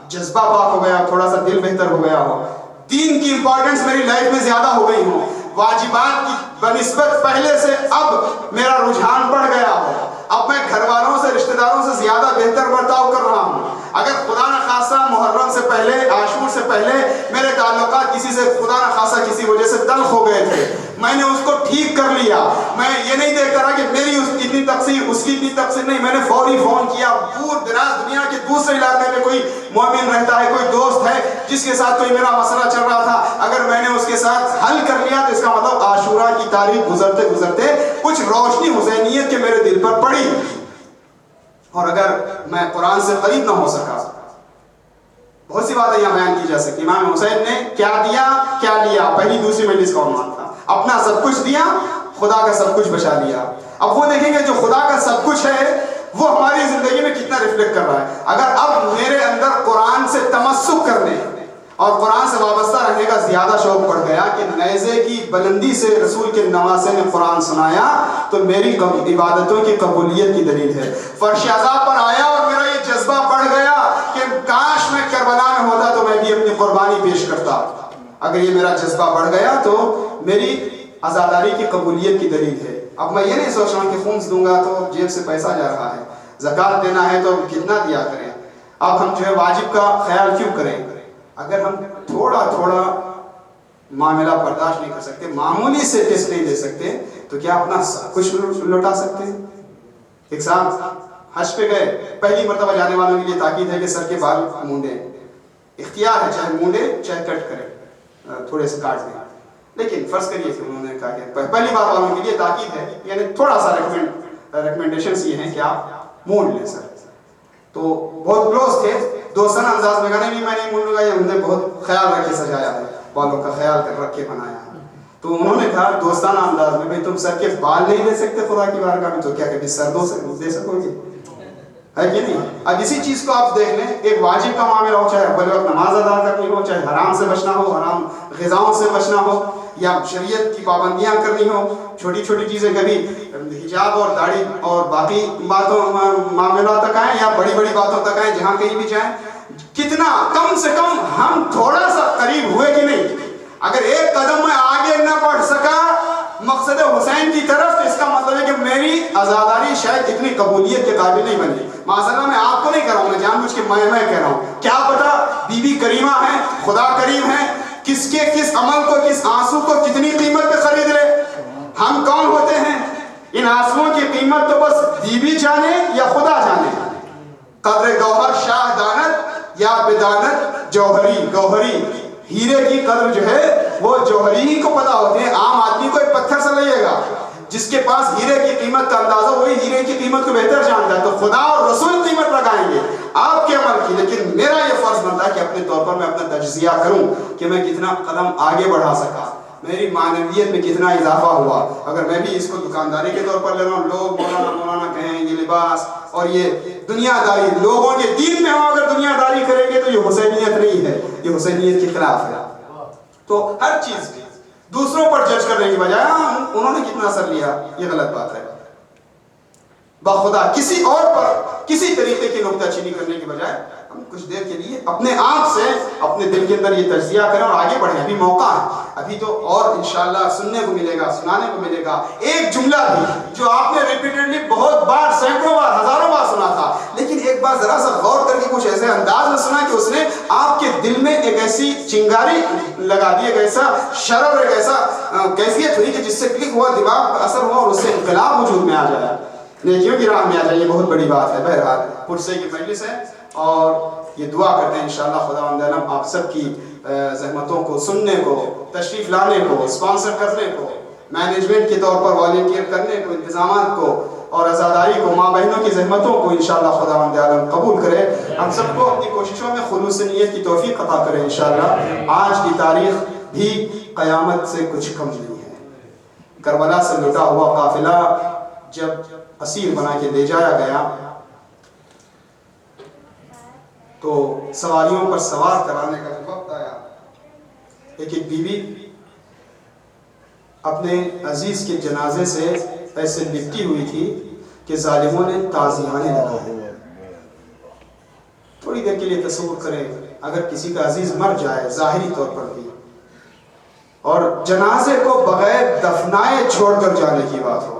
جذبہ پاک ہو گیا، تھوڑا سا دل بہتر ہو گیا ہو، دین کی امپورٹنس میری لائف میں زیادہ ہو گئی ہو، واجبات کی بنسبت پہلے سے اب میرا رجحان بڑھ گیا ہو، اب میں گھر والوں سے، رشتہ داروں سے زیادہ بہتر برتاؤ کر رہا ہوں، اگر خدا نخواستہ محرم سے پہلے، عاشور سے پہلے میرے تعلقات کسی سے خدا نخواستہ کسی وجہ سے تلخ ہو گئے تھے، میں نے اس کو ٹھیک کر لیا، میں یہ نہیں دیکھتا رہا کہ میری اتنی تقصیر، اس کی اتنی تقصیر نہیں، میں نے فوری فون کیا. دور دراز دنیا کے دوسرے علاقے میں کوئی مومن رہتا ہے، کوئی دوست ہے جس کے ساتھ کوئی میرا مسئلہ چل رہا تھا، اگر میں نے اس کے ساتھ حل کر لیا تو اس کا مطلب عاشورہ کی تاریخ گزرتے گزرتے کچھ روشنی حسینیت کے میرے دل پر پڑی. اور اگر میں قرآن سے قریب نہ ہو سکا، بہت سی باتیں یہاں بیان کی جا سکتی. امام حسین نے کیا دیا، کیا لیا، پہلی دوسری مجلس کا عنوان تھا. اپنا سب کچھ دیا، خدا کا سب کچھ بچا لیا. اب وہ دیکھیں گے جو خدا کا سب کچھ ہے وہ ہماری زندگی میں کتنا ریفلیکٹ کر رہا ہے. اگر اب میرے اندر قرآن سے تمسک کرنے اور قرآن سے وابستہ رہنے کا زیادہ شوق پڑ گیا کہ نیزے کی بلندی سے رسول کے نواسے نے قرآن سنایا، تو میری عبادتوں کی قبولیت کی دلیل ہے. فرش عذاب پر آیا اور میرا یہ جذبہ بڑھ گیا کہ کاش میں کربلا میں ہوتا تو میں بھی اپنی قربانی پیش کرتا. اگر یہ میرا جذبہ بڑھ گیا تو میری عزاداری کی قبولیت کی دلیل ہے. اب میں یہ نہیں سوچ رہا ہوں کہ خمس دوں گا تو جیب سے پیسہ جا رہا ہے، زکوٰۃ دینا ہے تو کتنا دیا کریں. اب ہم جو ہے واجب کا خیال کیوں کریں؟ اگر ہم تھوڑا تھوڑا معاملہ برداشت نہیں کر سکتے، معمولی سے ٹیسٹ نہیں دے سکتے، تو کیا اپنا سب کچھ لوٹا سکتے ہیں؟ ایک صاحب حج پہ گئے، پہلی مرتبہ جانے والوں کے لیے تاکید ہے کہ سر کے بال مونڈے، اختیار ہے، چاہے مونڈے چاہے کٹ کرے، تھوڑے سے کاٹ دیں. لیکن فرض کریے کہ انہوں نے کہا کہ پہلی بار والوں کے لیے تاکید ہے، یعنی تھوڑا سا ریکمنڈیشنز یہ ہیں کہ آپ مونڈ لیں سر. تو بہت کلوز تھے، دوستانہ انداز میں کہا نہیں میں نہیں مونڈوں گا، یہ انہوں نے بہت خیال رکھ کے سجایا ہے، بالوں کا خیال کر رکھ کے بنایا ہے. تو انہوں نے کہا دوستانہ انداز میں، بھئی تم سر کے بال نہیں دے سکتے خدا کی بارگاہ میں، تو کیا کبھی سر دے سکو گے؟ ہے کہ نہیں؟ اب اسی چیز کو آپ دیکھ لیں، ایک واجب کا معاملہ ہو، چاہے اول وقت نماز ادا کرنی ہو، چاہے حرام سے بچنا ہو، حرام غذاؤں سے بچنا ہو، یا شریعت کی پابندیاں کرنی ہو، چھوٹی چھوٹی چیزیں کبھی حجاب اور داڑھی اور باقی باتوں معاملات تک آئیں یا بڑی بڑی باتوں تک آئیں، جہاں کہیں بھی جائیں، کتنا کم سے کم ہم تھوڑا سا قریب ہوئے کہ نہیں؟ اگر ایک قدم میں آگے نہ بڑھ سکا مقصد حسین کی طرف، تو اس کا مطلب ہے کہ میری عزاداری شاید اتنی قبولیت کے قابل نہیں بنی. معذرت میں آپ کو نہیں کہہ رہا ہوں، میں جان بوجھ کے میں کہہ رہا ہوں، کیا پتا بی بی کریمہ ہے، خدا کریم ہے، کس عمل کو، کس آنسو کو کتنی قیمت پہ خرید لے. ہم کون ہوتے ہیں؟ ان آنسوؤں کی قیمت تو بس بی بی جانے یا خدا جانے. قدر گوہر شاہ دانت یا بدانت گوہری ہیرے کی قدر جو ہے وہ جوہری ہی کو پتا ہوتے ہیں. عام آدمی کو ایک پتھر سے لگے گا، جس کے پاس ہیرے کی قیمت کا اندازہ، وہی ہیرے کی قیمت کو بہتر جانتا ہے. تو خدا اور رسول قیمت لگائیں گے آپ کے عمل کی، لیکن میرا یہ فرض بنتا ہے کہ اپنے طور پر میں اپنا تجزیہ کروں کہ میں کتنا قدم آگے بڑھا سکا. میری معنویت میں کتنا اضافہ ہوا. اگر میں بھی اس کو دکانداری کے طور پر لے رہا ہوں, لوگ مولانا کہیں یہ لباس اور یہ دنیا داری لوگوں کے دین میں ہو, اگر دنیا داری کریں گے تو یہ حسینیت نہیں ہے, یہ حسینیت کے خلاف ہے. تو ہر چیز دوسروں پر جج کرنے کی بجائے انہوں نے کتنا اثر لیا, یہ غلط بات ہے. بخدا کسی اور پر کسی طریقے کی نکتہ چینی کرنے کی بجائے ہم کچھ دیر کے لیے اپنے آپ سے اپنے دل کے اندر یہ تجزیہ کریں اور آگے بڑھیں. ابھی موقع ہے, ابھی تو اور انشاءاللہ سننے کو ملے گا, سنانے کو ملے گا. ایک جملہ بھی جو آپ نے ریپیٹڈلی بہت بار, سینکڑوں بار, ہزاروں بار سنا تھا, لیکن ایک بار ذرا سا غور کر کے کچھ ایسے انداز میں سنا کہ اس نے آپ کے دل میں ایک ایسی چنگاری لگا دی, ایک ایسا شرر, ایک ایسا کیفیت ہوئی کہ جس سے کلک ہوا, دماغ پر اثر ہوا اور اس سے انقلاب وجود میں آ جایا, نیکیوں کی راہ میں آ جائے. یہ بہت بڑی بات ہے. بہرحال پرسے کی مجلس ہے اور یہ دعا کرتے ہیں انشاءاللہ خداوند عالم آپ سب کی زحمتوں کو سننے کو, تشریف لانے کو, اسپانسر کرنے کو, مینجمنٹ کے طور پر والنٹیئر کرنے کو, انتظامات کو اور عزاداری کو, ماں بہنوں کی زحمتوں کو انشاءاللہ خداوند عالم قبول کرے. ہم سب کو اپنی کوششوں میں خلوص نیت کی توفیق عطا کرے انشاءاللہ. آج کی تاریخ بھی قیامت سے کچھ کم نہیں ہے. کربلا سے لٹا ہوا قافلہ جب اسیر بنا کے لے جایا گیا تو سواریوں پر سوار کرانے کا جو وقت آیا, ایک بیوی اپنے عزیز کے جنازے سے ایسے لپٹی ہوئی تھی کہ ظالموں نے تعزیانے لگائے. تھوڑی دیر کے لیے تصور کریں, اگر کسی کا عزیز مر جائے ظاہری طور پر بھی اور جنازے کو بغیر دفنائے چھوڑ کر جانے کی بات ہو,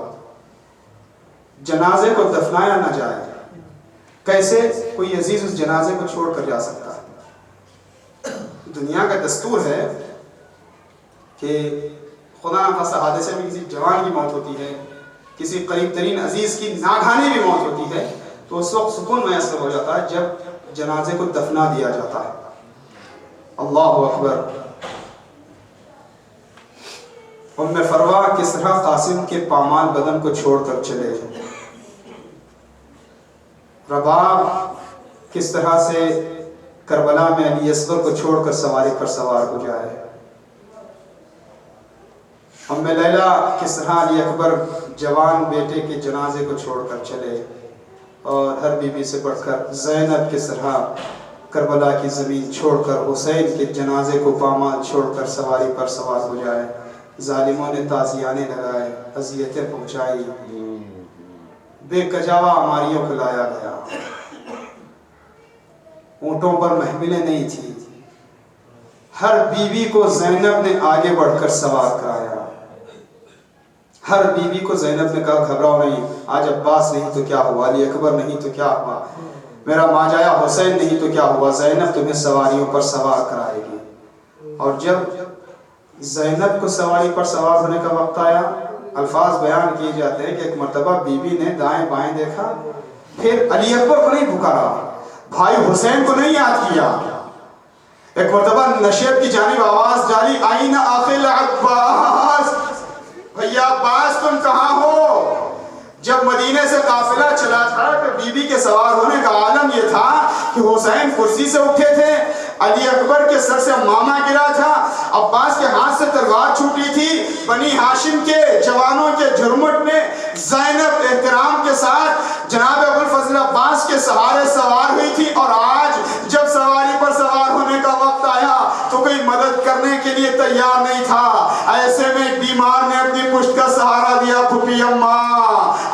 جنازے کو دفنایا نہ جائے, کیسے کوئی عزیز اس جنازے کو چھوڑ کر جا سکتا ہے؟ دنیا کا دستور ہے کہ خدا نخواستہ حادثے میں کسی جوان کی موت ہوتی ہے, کسی قریب ترین عزیز کی ناگہانی بھی موت ہوتی ہے, تو اس وقت سکون میسر ہو جاتا ہے جب جنازے کو دفنا دیا جاتا ہے. اللہ اکبر. ام فروا کس طرح قاسم کے پامال بدن کو چھوڑ کر چلے, رباب کس طرح سے کربلا میں علی اصغر کو چھوڑ کر سواری پر سوار ہو جائے, ام لیلہ کس طرح علی اکبر جوان بیٹے کے جنازے کو چھوڑ کر چلے, اور ہر بیوی سے بڑھ کر زینب کس طرح کربلا کی زمین چھوڑ کر حسین کے جنازے کو پامال چھوڑ کر سواری پر سوار ہو جائے. ظالموں نے تعزیانے لگائے, اذیتیں پہنچائی, بے کجاوا اماریوں کو لایا گیا, اونٹوں پر محملیں نہیں تھی. ہر بیوی کو زینب نے آگے بڑھ کر سوار کرایا, ہر بیوی کو زینب نے کہا گھبراؤ نہیں, آج عباس نہیں تو کیا ہوا, علی اکبر نہیں تو کیا ہوا, میرا ماجایا حسین نہیں تو کیا ہوا, زینب تمہیں سواریوں پر سوار کرائے گی. اور جب زینب کو سواری پر سوار ہونے کا وقت آیا, الفاظ بیان کیے جاتے ہیں کہ ایک مرتبہ بیوی نے دائیں بائیں دیکھا, پھر علی اکبر کو نہیں پکارا, بھائی حسین کو نہیں یاد کیا, ایک مرتبہ نشیب کی جانب آواز ڈالی, آئین آخل عباس, بھیا عباس تم کہاں ہو. جب مدینے سے قافلہ چلا تھا تو بی بی کے سوار ہونے کا عالم یہ تھا کہ حسین کرسی سے اٹھے تھے, علی اکبر کے سر سے ماما گرا تھا, عباس کے ہاتھ سے تلوار چھوٹی تھی, بنی ہاشم کے جوانوں کے جھرمٹ میں زینب احترام کے ساتھ جناب ابوالفضل عباس کے سہارے سوار ہوئی تھی. اور آج جب سواری پر سوار ہونے کا وقت آیا تو کوئی مدد کرنے کے لیے تیار نہیں تھا. ایسے میں ایک بیمار نے اپنی پشت کا سہارا دیا, پھپھی اماں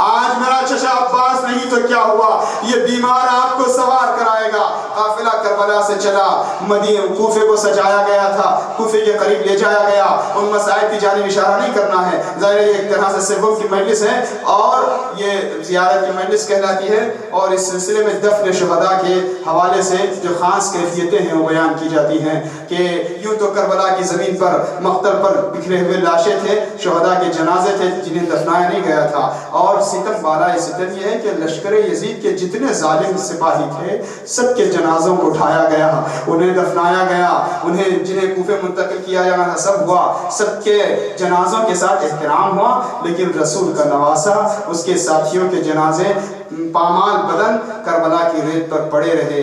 آج میرا چچا عباس نہیں تو کیا ہوا, یہ بیمار آپ کو سوار کرائے گا. قافلہ کربلا سے چلا, مدینہ کوفے کو سجایا گیا تھا, کوفے کے قریب لے جایا گیا. ان مسائل کی جانب اشارہ نہیں کرنا ہے, ظاہر ایک طرح سے سبب کی مجلس ہے اور یہ زیارت کی مجلس کہلاتی ہے, اور اس سلسلے میں دفن شہداء کے حوالے سے جو خاص کیفیتیں ہیں وہ بیان کی جاتی ہیں کہ یوں تو کربلا کی زمین پر مقتل پر بکھرے ہوئے لاشیں تھے, شہداء کے جنازے تھے جنہیں دفنایا نہیں گیا تھا. اور ستم بالا ستم یہ ہے کہ لشکر یزید کے جتنے ظالم سپاہی تھے سب کے جنازوں کو اٹھایا گیا, انہیں دفنایا گیا, انہیں جنہیں کوفے منتقل کیا جانا تھا سب ہوا, سب کے جنازوں کے ساتھ احترام ہوا. لیکن رسول کا نواسا, اس کے ساتھیوں کے جنازے پامال بدن کربلا کی ریت پر پڑے رہے.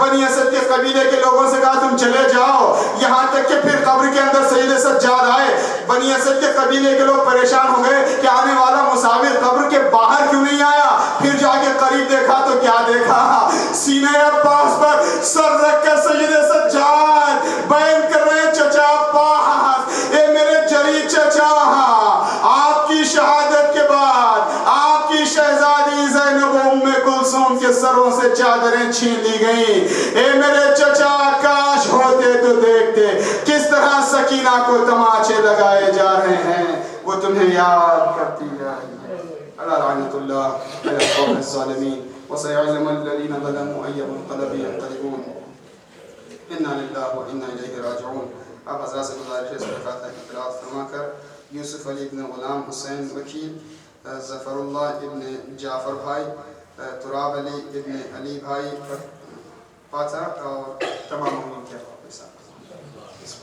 بنی اسد کے قبیلے کے لوگوں سے کہا تم چلے جاؤ، یہاں تک کہ پھر قبر کے اندر سید سجاد آئے۔ بنی اسد کے قبیلے کے لوگ پریشان ہو گئے کہ آنے والا مسافر قبر کے باہر کیوں نہیں آیا؟ پھر جا کے قریب دیکھا تو کیا دیکھا؟ سینہ عباس پر سر رکھ کر سید سجاد بیان کر رہے ہیں، چچا عباس، اے میرے جری چچا، آپ کی شہادت کے بعد آپ کی شہزادی زینب و ام کلثوم کے سروں سے چادریں چھین لی گئیں۔ اے میرے چچا، کاش ہوتے تو دیکھتے کس طرح سکینہ کو تماچے لگائے جا رہے ہیں، وہ تمہیں یاد کرتی جائے۔ اللہ لعنت اللہ علی القوم الظالمین وسيعلم الذين ظلموا أي منقلب ينقلبون انا للہ و انا الیہ راجعون۔ آپ حضرات سے گزارش ہے اس فاتحہ کی تلاوت فرما کر یوسف علی ابن غلام حسین وکیل، ظفر اللہ ابن جعفر بھائی، تراب علی ابن علی بھائی فاتحہ اور تمام